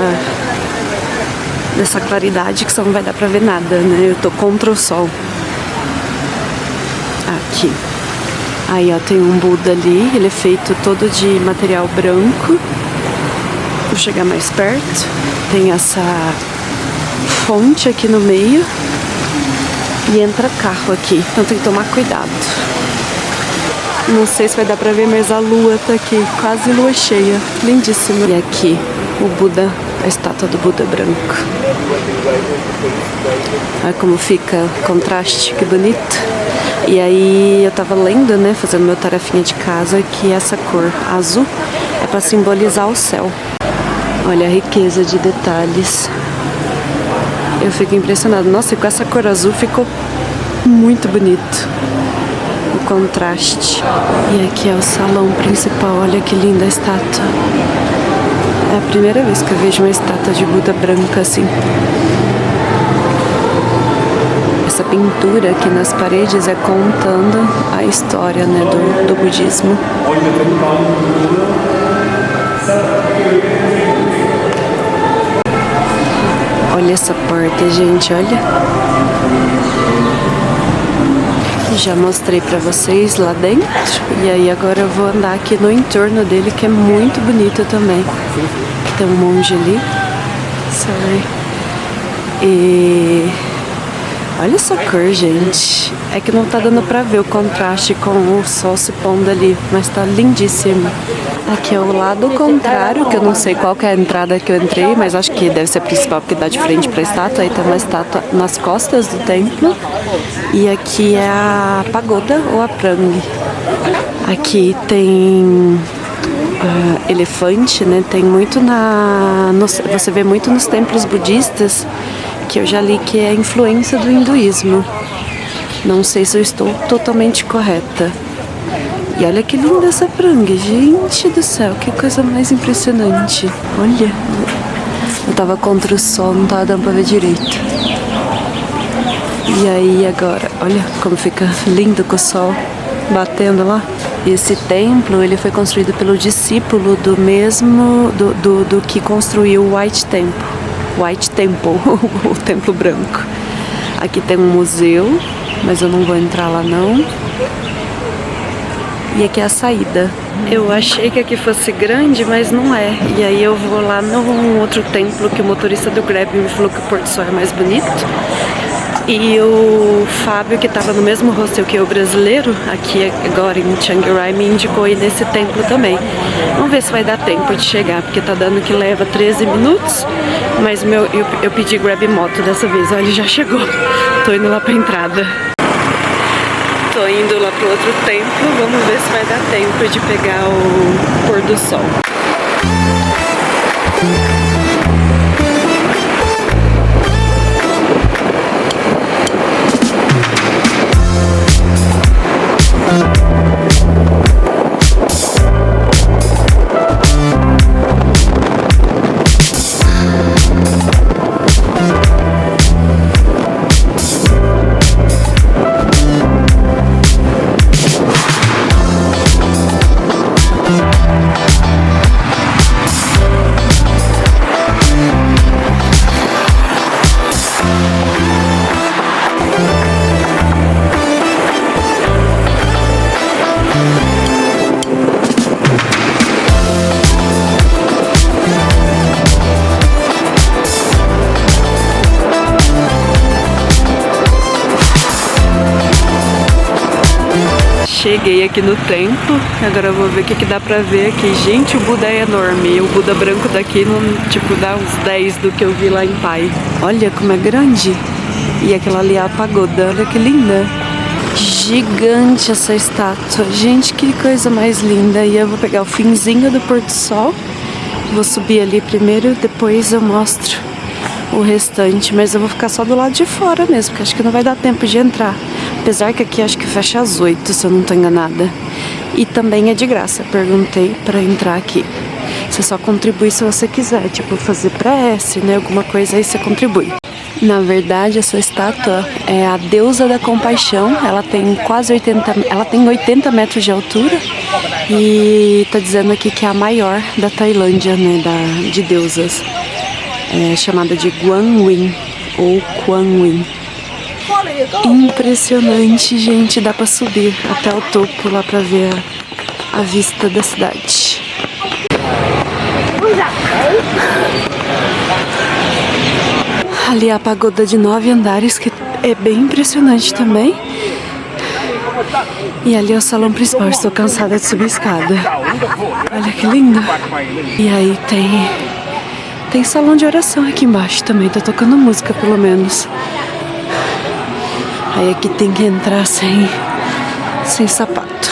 claridade, que só não vai dar pra ver nada, né? Eu tô contra o sol. Aqui. Aí ó, tem um Buda ali, ele é feito todo de material branco. Vou chegar mais perto. Tem essa fonte aqui no meio e entra carro aqui, então tem que tomar cuidado. Não sei se vai dar pra ver, mas a lua tá aqui, quase lua cheia, lindíssima. E aqui o Buda, a estátua do Buda branco. Olha como fica o contraste, que bonito. E aí eu tava lendo, né, fazendo meu tarefinha de casa, que essa cor azul é pra simbolizar o céu. Olha a riqueza de detalhes. Eu fico impressionada. Nossa, e com essa cor azul ficou muito bonito o contraste. E aqui é o salão principal. Olha que linda a estátua. É a primeira vez que eu vejo uma estátua de Buda branca assim. Essa pintura aqui nas paredes é contando a história, né, do budismo. Olha essa porta, gente, olha. Já mostrei pra vocês lá dentro. E aí agora eu vou andar aqui no entorno dele, que é muito bonito também. Tem um monge ali. E olha essa cor, gente. É que não tá dando pra ver o contraste com o sol se pondo ali, mas tá lindíssimo. Aqui é o lado contrário, que eu não sei qual que é a entrada que eu entrei, mas acho que deve ser a principal, porque dá de frente pra estátua. Aí tem uma estátua nas costas do templo. E aqui é a pagoda ou a prang. Aqui tem elefante, né? Tem muito você vê muito nos templos budistas, que eu já li que é a influência do hinduísmo. Não sei se eu estou totalmente correta. E olha que linda essa pranga, gente do céu, que coisa mais impressionante. Olha, eu tava contra o sol, não tava dando pra ver direito. E aí agora, olha como fica lindo com o sol batendo lá. Esse templo, ele foi construído pelo discípulo do mesmo, do que construiu o White Temple, o templo branco. Aqui tem um museu, mas eu não vou entrar lá não. E aqui é a saída. Eu achei que aqui fosse grande, mas não é. E aí eu vou lá num outro templo que o motorista do Grab me falou que o pôr do sol é mais bonito. E o Fábio, que estava no mesmo hostel que eu, brasileiro, aqui agora em Chiang Rai, me indicou ir nesse templo também. Vamos ver se vai dar tempo de chegar, porque tá dando que leva 13 minutos. Mas eu pedi Grab Moto dessa vez, olha, já chegou. Tô indo lá pra entrada. Tô indo lá pro outro templo, vamos ver se vai dar tempo de pegar o pôr do sol. Cheguei aqui no templo, agora eu vou ver o que dá pra ver aqui. Gente, o Buda é enorme, o Buda branco daqui não, tipo, dá uns 10 do que eu vi lá em Pai. Olha como é grande. E aquela ali é a pagoda, olha que linda. Gigante essa estátua, gente, que coisa mais linda. E eu vou pegar o finzinho do pôr do sol, vou subir ali primeiro, depois eu mostro o restante. Mas eu vou ficar só do lado de fora mesmo, porque acho que não vai dar tempo de entrar. Apesar que aqui acho que fecha às 8, se eu não tô enganada. E também é de graça, perguntei pra entrar aqui. Você só contribui se você quiser, tipo fazer prece, né, alguma coisa, aí você contribui. Na verdade, essa estátua é a deusa da compaixão. Ela tem quase 80 metros de altura. E tá dizendo aqui que é a maior da Tailândia, né, de deusas. É chamada de Guan Yin ou Quan Yin. Impressionante, gente, dá pra subir até o topo lá pra ver a vista da cidade. Ali a pagoda de 9 andares, que é bem impressionante também. E ali é o salão principal, estou cansada de subir a escada. Olha que lindo. E aí tem salão de oração aqui embaixo também, tá tocando música pelo menos. Aí aqui tem que entrar sem sapato.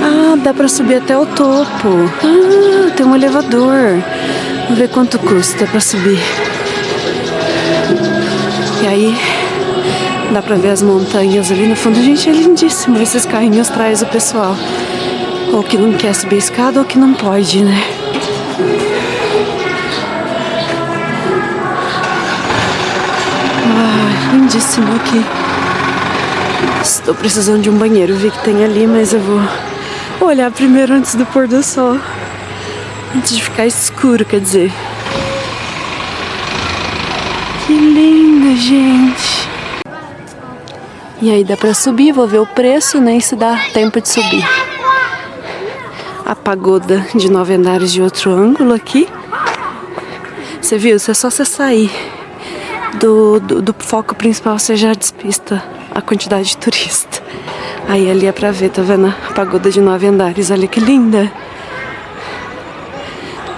Ah, dá pra subir até o topo. Ah, tem um elevador. Vamos ver quanto custa pra subir. E aí dá pra ver as montanhas ali no fundo. Gente, é lindíssimo. Esses carrinhos trazem o pessoal, ou que não quer subir a escada ou que não pode, né? Lindíssimo aqui. Estou precisando de um banheiro, vi que tem ali, mas eu vou olhar primeiro antes do pôr do sol. Antes de ficar escuro, quer dizer. Que lindo, gente. E aí dá pra subir, vou ver o preço, nem se dá tempo de subir. A pagoda de 9 andares de outro ângulo aqui. Você viu? Se é só você sair do foco principal, você já despista a quantidade de turista. Aí ali é pra ver, tá vendo? A pagoda de 9 andares, olha que linda.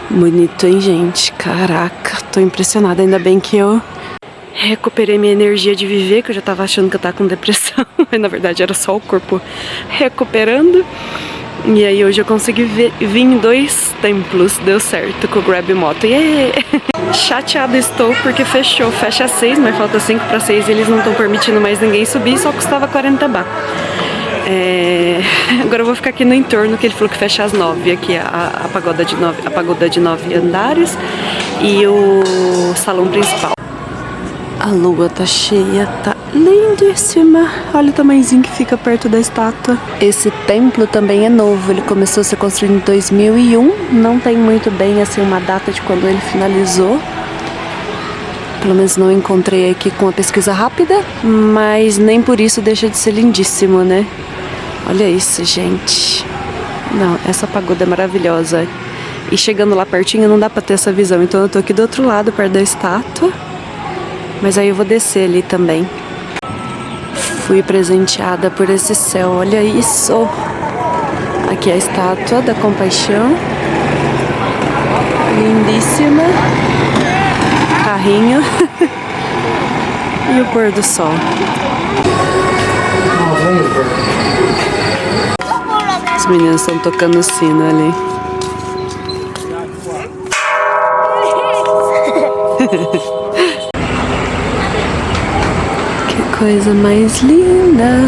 Bonito, hein, gente? Caraca, tô impressionada. Ainda bem que eu recuperei minha energia de viver, que eu já tava achando que eu tava com depressão, mas na verdade era só o corpo recuperando. E aí hoje eu consegui vir em 2 templos, deu certo com o Grab Moto. Yeah! Chateada estou porque fechou, fecha às 6, mas falta 5 para 6 e eles não estão permitindo mais ninguém subir, só custava 40 baht. Agora eu vou ficar aqui no entorno, que ele falou que fecha às 9, aqui a pagoda de 9 andares e o salão principal. A lua tá cheia, tá lindíssima. Olha o tamanhozinho que fica perto da estátua. Esse templo também é novo, ele começou a ser construído em 2001. Não tem muito bem assim uma data de quando ele finalizou, Pelo menos não encontrei aqui com a pesquisa rápida, mas nem por isso deixa de ser lindíssimo, né? Olha isso, gente. Não, essa pagoda é maravilhosa. E chegando lá pertinho não dá pra ter essa visão, então eu tô aqui do outro lado, perto da estátua. Mas aí eu vou descer ali também. Fui presenteada por esse céu, olha isso. Aqui é a estátua da Compaixão. Lindíssima. Carrinho. E o pôr do sol. Os meninos estão tocando sino ali. Que coisa mais linda.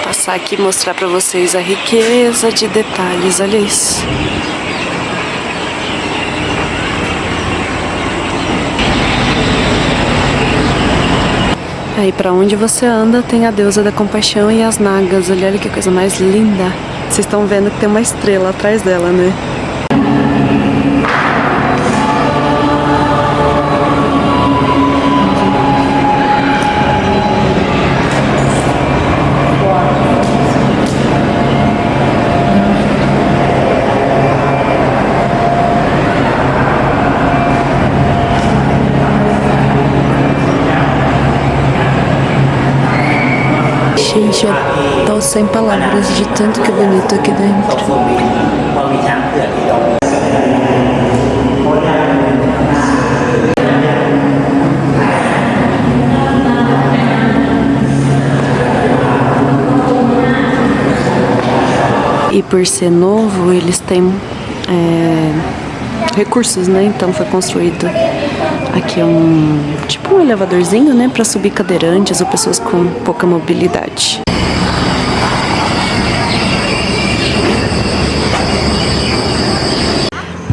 Passar aqui e mostrar pra vocês a riqueza de detalhes, olha isso. Aí pra onde você anda tem a deusa da compaixão e as nagas. Olha que coisa mais linda. Vocês estão vendo que tem uma estrela atrás dela, né? Gente, eu tô sem palavras de tanto que é bonito aqui dentro. E por ser novo, eles têm recursos, né? Então foi construído aqui tipo um elevadorzinho, né? Para subir cadeirantes ou pessoas com pouca mobilidade.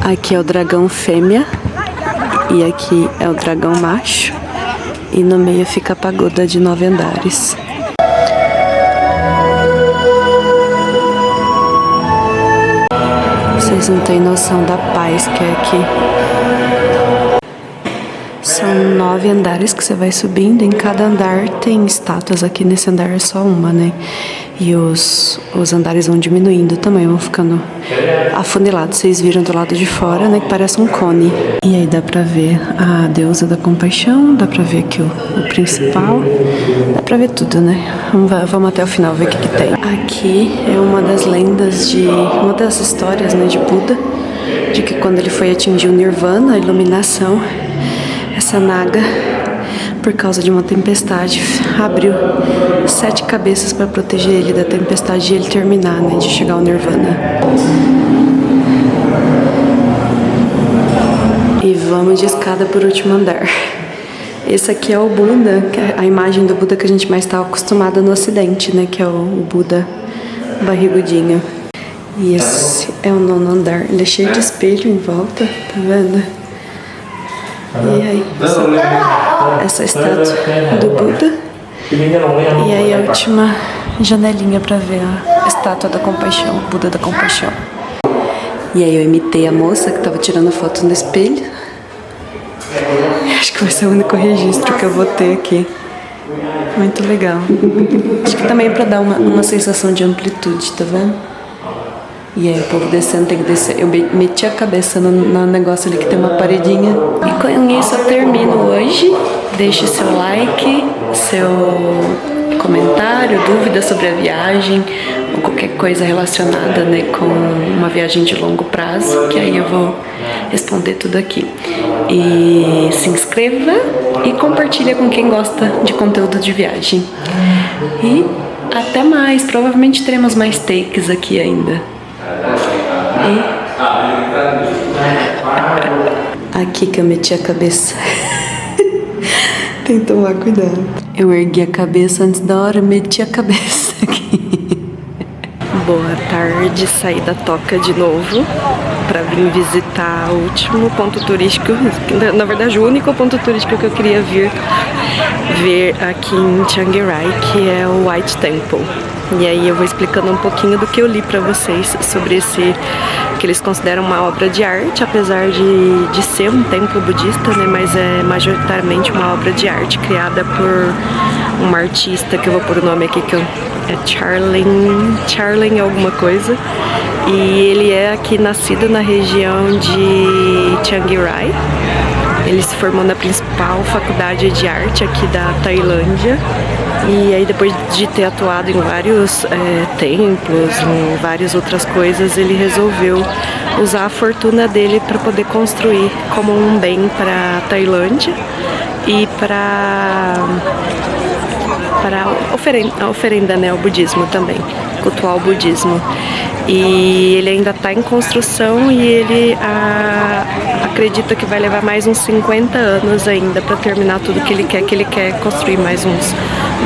Aqui é o dragão fêmea e aqui é o dragão macho. E no meio fica a pagoda de 9 andares. Vocês não têm noção da paz que é aqui. São 9 andares que você vai subindo. Em cada andar tem estátuas. Aqui nesse andar é só uma, né? E os andares vão diminuindo também, vão ficando afunilados. Vocês viram do lado de fora, né? Que parece um cone. E aí dá pra ver a deusa da compaixão. Dá pra ver aqui o principal. Dá pra ver tudo, né? Vamos até o final ver o que tem. Aqui é uma das lendas uma das histórias, né, de Buda. De que quando ele foi atingir o Nirvana, a iluminação, essa naga, por causa de uma tempestade, abriu 7 cabeças para proteger ele da tempestade e ele terminar, né, de chegar ao Nirvana. E vamos de escada por último andar. Esse aqui é o Buda, que é a imagem do Buda que a gente mais está acostumada no Ocidente, né, que é o Buda barrigudinho. E esse é o 9º andar. Ele é cheio de espelho em volta, tá vendo? E aí, essa estátua do Buda. E aí a última janelinha pra ver a estátua da compaixão, o Buda da compaixão. E aí eu imitei a moça que tava tirando foto no espelho. Acho que vai ser o único registro que eu vou ter aqui. Muito legal. Acho que também pra dar uma sensação de amplitude, tá vendo? E aí o povo descendo, tem que descer. Eu meti a cabeça no negócio ali que tem uma paredinha. E com isso eu termino hoje. Deixe seu like, seu comentário, dúvida sobre a viagem, ou qualquer coisa relacionada, né, com uma viagem de longo prazo, que aí eu vou responder tudo aqui. E se inscreva e compartilha com quem gosta de conteúdo de viagem. E até mais. Provavelmente teremos mais takes aqui ainda. Aqui que eu meti a cabeça. Tem que tomar cuidado. Eu ergui a cabeça antes da hora, meti a cabeça aqui. Boa tarde, saí da Toca de novo pra vir visitar o último ponto turístico, na verdade o único ponto turístico que eu queria ver aqui em Chiang Rai, que é o White Temple. E aí eu vou explicando um pouquinho do que eu li pra vocês sobre esse, que eles consideram uma obra de arte, apesar de ser um templo budista, né? Mas é majoritariamente uma obra de arte criada por uma artista, que eu vou pôr o nome aqui, que é Charlene alguma coisa. E ele é aqui nascido na região de Chiang Rai. Ele se formou na principal faculdade de arte aqui da Tailândia. E aí depois de ter atuado em vários templos, em várias outras coisas, ele resolveu usar a fortuna dele para poder construir como um bem para a Tailândia e para oferenda, né, ao budismo também, cultuar o budismo. E ele ainda está em construção e ele acredita que vai levar mais uns 50 anos ainda para terminar tudo que ele quer construir mais uns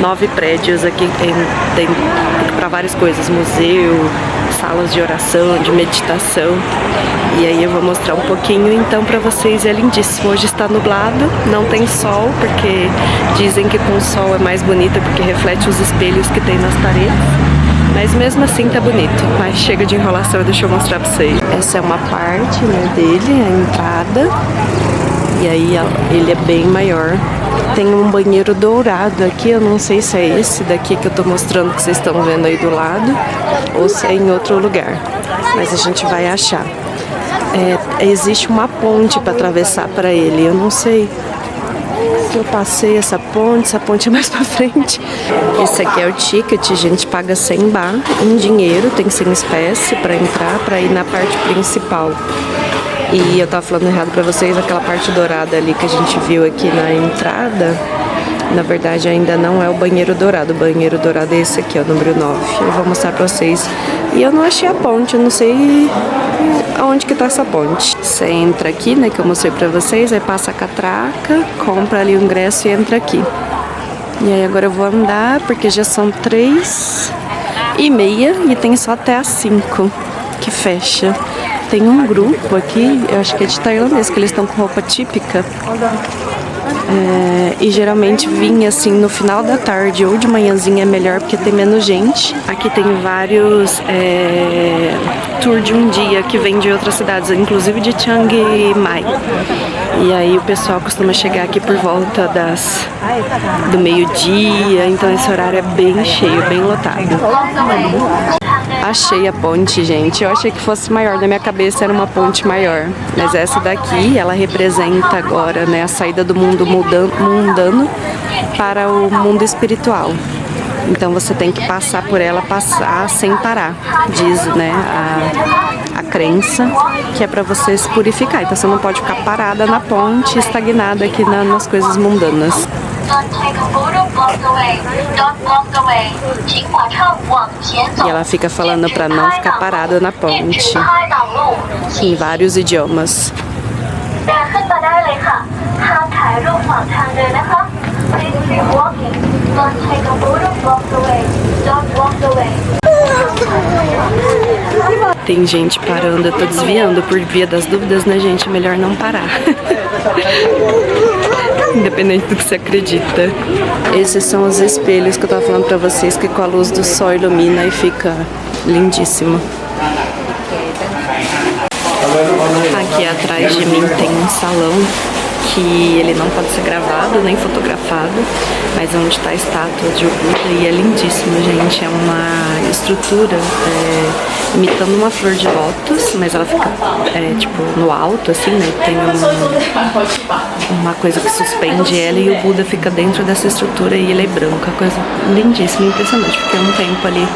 9 prédios aqui para várias coisas, museu, salas de oração, de meditação. E aí eu vou mostrar um pouquinho então para vocês. É lindíssimo. Hoje está nublado, não tem sol, porque dizem que com o sol é mais bonito porque reflete os espelhos que tem nas paredes. Mas mesmo assim tá bonito. Mas chega de enrolação, deixa eu mostrar pra vocês. Essa é uma parte, né, dele, a entrada. E aí ele é bem maior. Tem um banheiro dourado aqui, eu não sei se é esse daqui que eu tô mostrando, que vocês estão vendo aí do lado, ou se é em outro lugar. Mas a gente vai achar. Existe uma ponte para atravessar para ele, eu não sei se eu passei essa ponte é mais pra frente. Esse aqui é o ticket, a gente paga 100 baht em dinheiro, tem 100 espécie para entrar, para ir na parte principal. E eu tava falando errado pra vocês, aquela parte dourada ali que a gente viu aqui na entrada, na verdade ainda não é o banheiro dourado. O banheiro dourado é esse aqui, ó, número 9. Eu vou mostrar pra vocês. E eu não achei a ponte, eu não sei aonde que tá essa ponte. Você entra aqui, né, que eu mostrei pra vocês, aí passa a catraca, compra ali o ingresso e entra aqui. E aí agora eu vou andar, porque já são 3h30 e tem só até às 5 que fecha. Tem um grupo aqui, eu acho que é de tailandês, que eles estão com roupa típica. E geralmente vinha assim no final da tarde ou de manhãzinha é melhor porque tem menos gente. Aqui tem vários tour de um dia que vem de outras cidades, inclusive de Chiang Mai. E aí o pessoal costuma chegar aqui por volta do meio-dia, então esse horário é bem cheio, bem lotado. Achei a ponte, gente. Eu achei que fosse maior, na minha cabeça era uma ponte maior. Mas essa daqui, ela representa agora, né, a saída do mundo mundano para o mundo espiritual. Então você tem que passar por ela, passar sem parar. Diz, né, a crença que é para você se purificar. Então você não pode ficar parada na ponte, estagnada aqui nas coisas mundanas. E ela fica falando para não ficar parada na ponte, em vários idiomas. Tem gente parando, eu tô desviando por via das dúvidas, né, gente? Melhor não parar. Independente do que você acredita. Esses são os espelhos que eu tava falando pra vocês, que com a luz do sol ilumina e fica lindíssimo. Aqui atrás de mim tem um salão que ele não pode ser gravado nem fotografado, mas onde está a estátua de Buda, e é lindíssimo, gente. É uma estrutura imitando uma flor de lótus, mas ela fica tipo no alto, assim, né? Tem uma coisa que suspende ela e o Buda fica dentro dessa estrutura e ele é branco. Coisa lindíssima, impressionante. Fiquei um tempo ali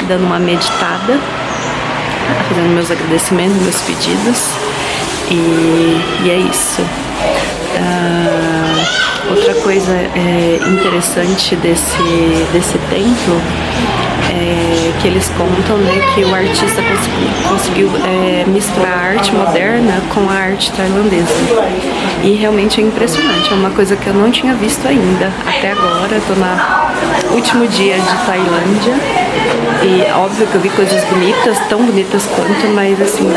dando uma meditada, fazendo meus agradecimentos, meus pedidos, e é isso. Outra coisa interessante desse templo é que eles contam, né, que o artista conseguiu misturar a arte moderna com a arte tailandesa. E realmente é impressionante, é uma coisa que eu não tinha visto ainda até agora. Estou no último dia de Tailândia e óbvio que eu vi coisas bonitas, tão bonitas quanto, mas assim,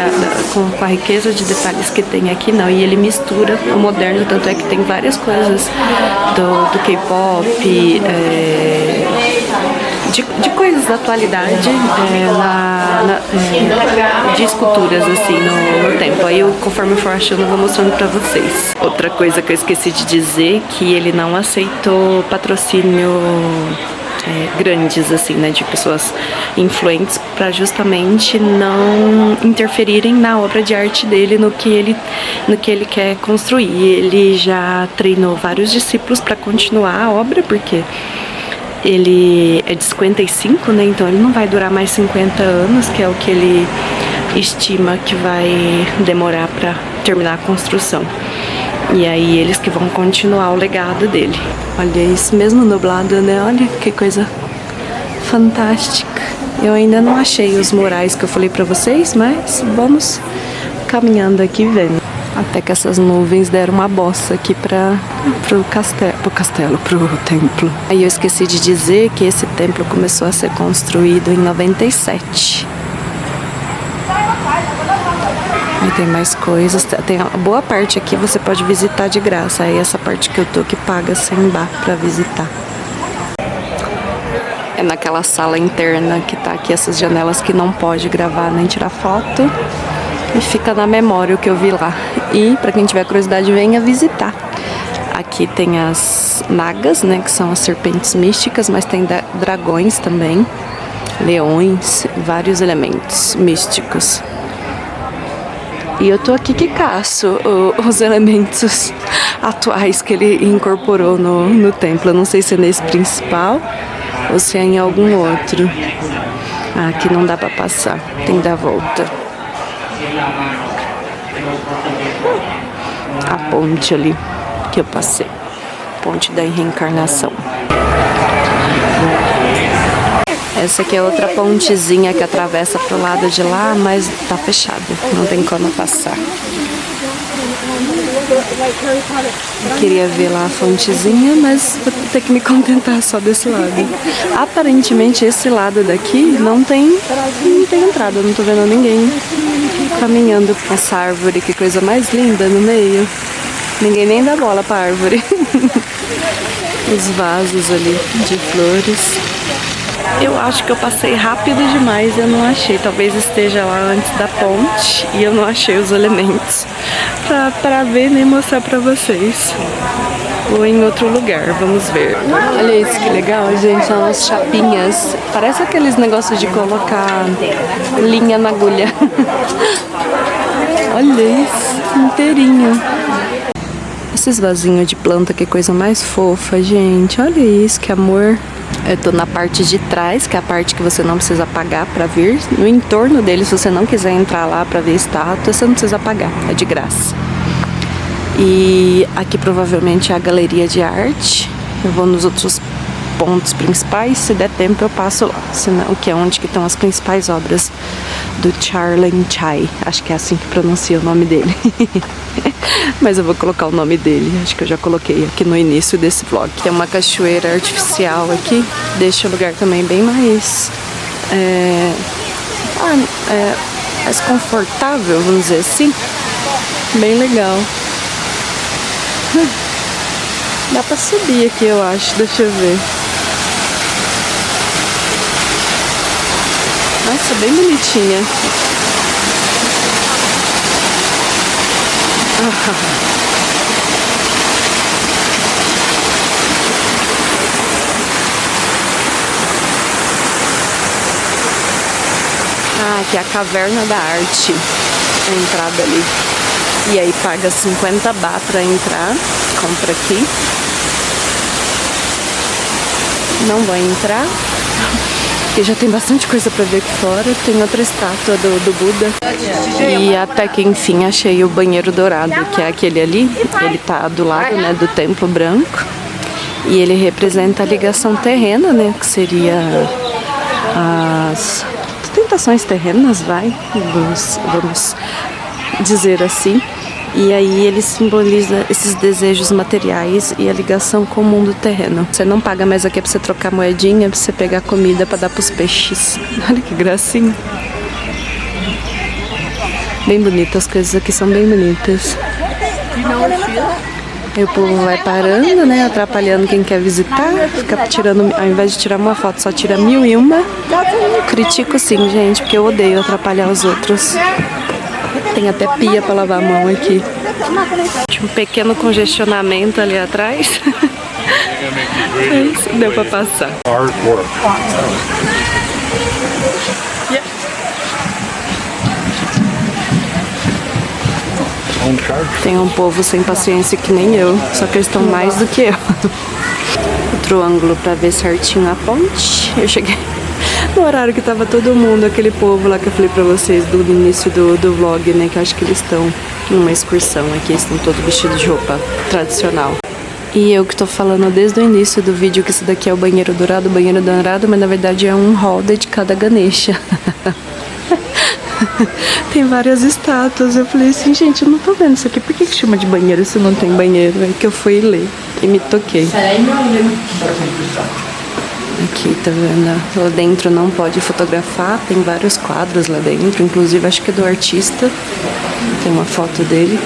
com a riqueza de detalhes que tem aqui, não. E ele mistura o moderno, tanto é que tem várias coisas do K-pop, de coisas da atualidade, de esculturas assim no templo. Aí eu, conforme eu for achando, eu vou mostrando pra vocês. Outra coisa que eu esqueci de dizer, que ele não aceitou patrocínio grandes, assim, né, de pessoas influentes, para justamente não interferirem na obra de arte dele, no que ele quer construir. Ele já treinou vários discípulos para continuar a obra, porque ele é de 55, né, então ele não vai durar mais 50 anos, que é o que ele estima que vai demorar para terminar a construção. E aí eles que vão continuar o legado dele. Olha isso, mesmo nublado, né? Olha que coisa fantástica. Eu ainda não achei os murais que eu falei pra vocês, mas vamos caminhando aqui vendo. Até que essas nuvens deram uma bossa aqui pro templo. Aí eu esqueci de dizer que esse templo começou a ser construído em 97. Aí tem mais coisas, tem a boa parte aqui você pode visitar de graça, aí essa parte que eu tô que paga 100 baht pra visitar. É naquela sala interna que tá aqui, essas janelas que não pode gravar nem tirar foto, e fica na memória o que eu vi lá. E pra quem tiver curiosidade, venha visitar. Aqui tem as nagas, né, que são as serpentes místicas, mas tem dragões também, leões, vários elementos místicos. E eu tô aqui que caço os elementos atuais que ele incorporou no templo. Eu não sei se é nesse principal ou se é em algum outro. Ah, aqui não dá pra passar, tem que dar a volta. A ponte ali que eu passei, ponte da reencarnação. Essa aqui é outra pontezinha que atravessa pro lado de lá, mas tá fechada, não tem como passar. Eu queria ver lá a fontezinha, mas vou ter que me contentar só desse lado. Aparentemente esse lado daqui não tem entrada, não tô vendo ninguém caminhando com essa árvore, que coisa mais linda no meio. Ninguém nem dá bola pra árvore. Os vasos ali de flores. Eu acho que eu passei rápido demais e eu não achei. Talvez esteja lá antes da ponte e eu não achei os elementos pra ver nem mostrar pra vocês. Ou em outro lugar, vamos ver. Olha isso que legal, gente, são as chapinhas. Parece aqueles negócios de colocar linha na agulha. Olha isso, inteirinho. Esses vasinhos de planta, que coisa mais fofa, gente. Olha isso, que amor. Eu tô na parte de trás, que é a parte que você não precisa pagar pra vir. No entorno dele, se você não quiser entrar lá pra ver estátua, você não precisa pagar, é de graça. E aqui provavelmente é a galeria de arte. Eu vou nos outros pontos principais, se der tempo eu passo lá, senão, que é onde que estão as principais obras do Charlen Chai. Acho que é assim que pronuncia o nome dele. Mas eu vou colocar o nome dele, acho que eu já coloquei aqui no início desse vlog. Tem uma cachoeira artificial aqui, deixa o lugar também bem mais mais confortável, vamos dizer assim. Bem legal. Dá pra subir aqui, eu acho, deixa eu ver. Nossa, bem bonitinha. Ah, aqui é a Caverna da Arte, a entrada ali. E aí paga 50 baht pra entrar, compra aqui. Não vai entrar, porque já tem bastante coisa pra ver aqui fora. Tem outra estátua do Buda. E até que enfim achei o banheiro dourado, que é aquele ali. Ele tá do lado, né, do templo branco. E ele representa a ligação terrena, né, que seria as tentações terrenas, vamos dizer assim. E aí ele simboliza esses desejos materiais e a ligação com o mundo terreno. Você não paga mais aqui pra você trocar moedinha, pra você pegar comida pra dar pros peixes. Olha que gracinha. Bem bonita, as coisas aqui são bem bonitas. Aí o povo vai parando, né? Atrapalhando quem quer visitar. Fica tirando, ao invés de tirar uma foto, só tira 1001. Critico sim, gente, porque eu odeio atrapalhar os outros. Tem até pia pra lavar a mão aqui. Tinha um pequeno congestionamento ali atrás. Mas deu pra passar. Tem um povo sem paciência que nem eu, só que eles estão mais do que eu. Outro ângulo pra ver certinho a ponte. Eu cheguei no horário que tava todo mundo, aquele povo lá que eu falei pra vocês do início do vlog, né? Que eu acho que eles estão numa excursão aqui, eles estão todos vestidos de roupa tradicional. E eu que tô falando desde o início do vídeo que esse daqui é o banheiro dourado, mas na verdade é um hall dedicado a Ganesha. Tem várias estátuas. Eu falei assim, gente, eu não tô vendo isso aqui. Por que chama de banheiro se não tem banheiro? Aí que eu fui ler e me toquei. Aqui, tá vendo? Lá dentro não pode fotografar. Tem vários quadros lá dentro. Inclusive, acho que é do artista. Tem uma foto dele.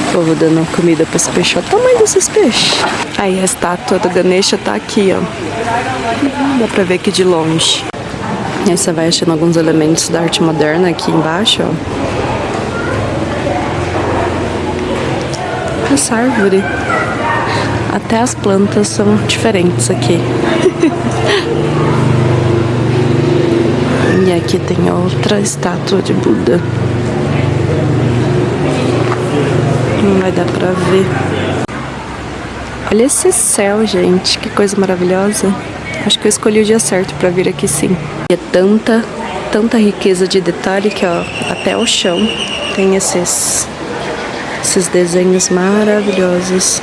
O povo dando comida para os peixes. Olha o tamanho desses peixes. Aí a estátua do Ganesha tá aqui, ó. Dá pra ver aqui de longe. Aí você vai achando alguns elementos da arte moderna aqui embaixo, ó. Essa árvore. Até as plantas são diferentes aqui. E aqui tem outra estátua de Buda. Não vai dar pra ver. Olha esse céu, gente. Que coisa maravilhosa. Acho que eu escolhi o dia certo pra vir aqui, sim. E é tanta riqueza de detalhe que, ó, até o chão tem esses desenhos maravilhosos.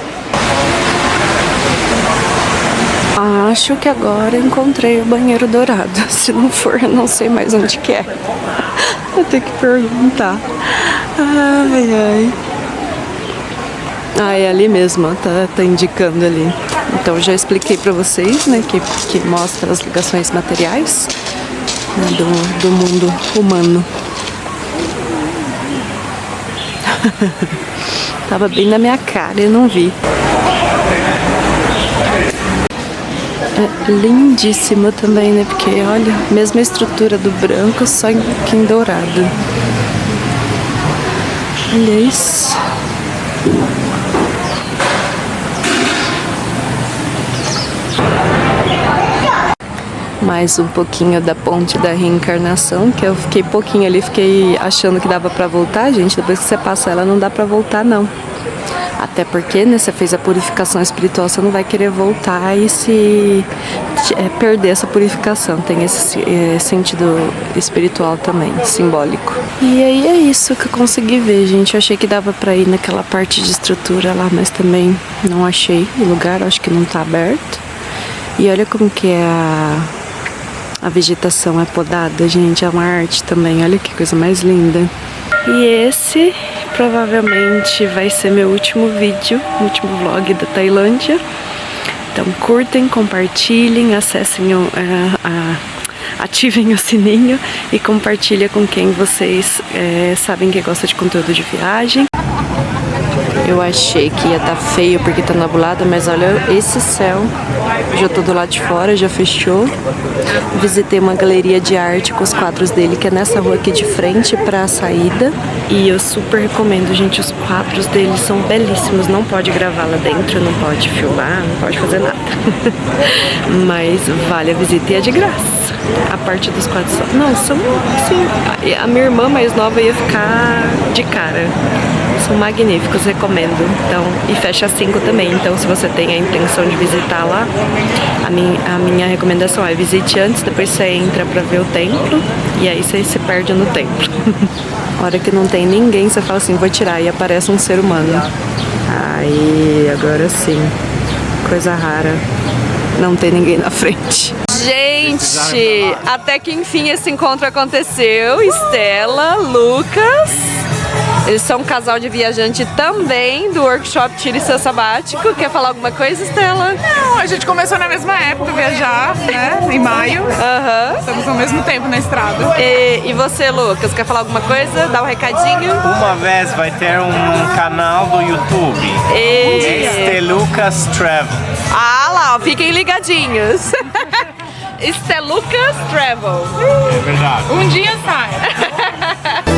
Acho que agora encontrei o banheiro dourado. Se não for, eu não sei mais onde que é. Vou ter que perguntar. Ai, ai. Ah, é ali mesmo, tá indicando ali. Então já expliquei pra vocês, né, que mostra as ligações materiais, né, do mundo humano. Tava bem na minha cara e não vi. É lindíssima também, né, porque olha, mesma estrutura do branco, só que em dourado. Olha isso. Mais um pouquinho da ponte da reencarnação, que eu fiquei pouquinho ali, fiquei achando que dava pra voltar, gente. Depois que você passa ela, não dá pra voltar, não. Até porque, né, você fez a purificação espiritual, você não vai querer voltar e se perder essa purificação. Tem esse sentido espiritual também, simbólico. E aí é isso que eu consegui ver, gente. Eu achei que dava pra ir naquela parte de estrutura lá, mas também não achei o lugar, acho que não tá aberto. E olha como que é a vegetação é podada, gente. É uma arte também, olha que coisa mais linda. E esse provavelmente vai ser meu último vídeo, último vlog da Tailândia. Então curtem, compartilhem, acessem, ativem o sininho e compartilhem com quem vocês sabem que gosta de conteúdo de viagem. Eu achei que ia estar feio porque tá nublado, mas olha esse céu. Já tô do lado de fora, já fechou. Visitei uma galeria de arte com os quadros dele, que é nessa rua aqui de frente pra saída. E eu super recomendo, gente, os quadros dele são belíssimos. Não pode gravar lá dentro, não pode filmar, não pode fazer nada. Mas vale a visita e é de graça. A parte dos quadros não, são assim, a minha irmã mais nova ia ficar de cara. São magníficos, recomendo. Então, e fecha às 5 também. Então, se você tem a intenção de visitar lá, a minha recomendação é visite antes, depois você entra pra ver o templo e aí você se perde no templo. A hora que não tem ninguém, você fala assim, vou tirar, e aparece um ser humano. Aí, agora sim. Coisa rara. Não tem ninguém na frente. Gente, até que enfim esse encontro aconteceu. Estela, Lucas. Eles são um casal de viajante também do workshop Tire Seu Sabático. Quer falar alguma coisa, Estela? Não, a gente começou na mesma época a viajar, né? Em maio. Aham. Estamos ao mesmo tempo na estrada. E você, Lucas, quer falar alguma coisa? Dá um recadinho? Uma vez vai ter um canal do YouTube. Estelucas Travel. Ah lá, ó, fiquem ligadinhos. Estelucas Travel. É verdade. Um dia sai.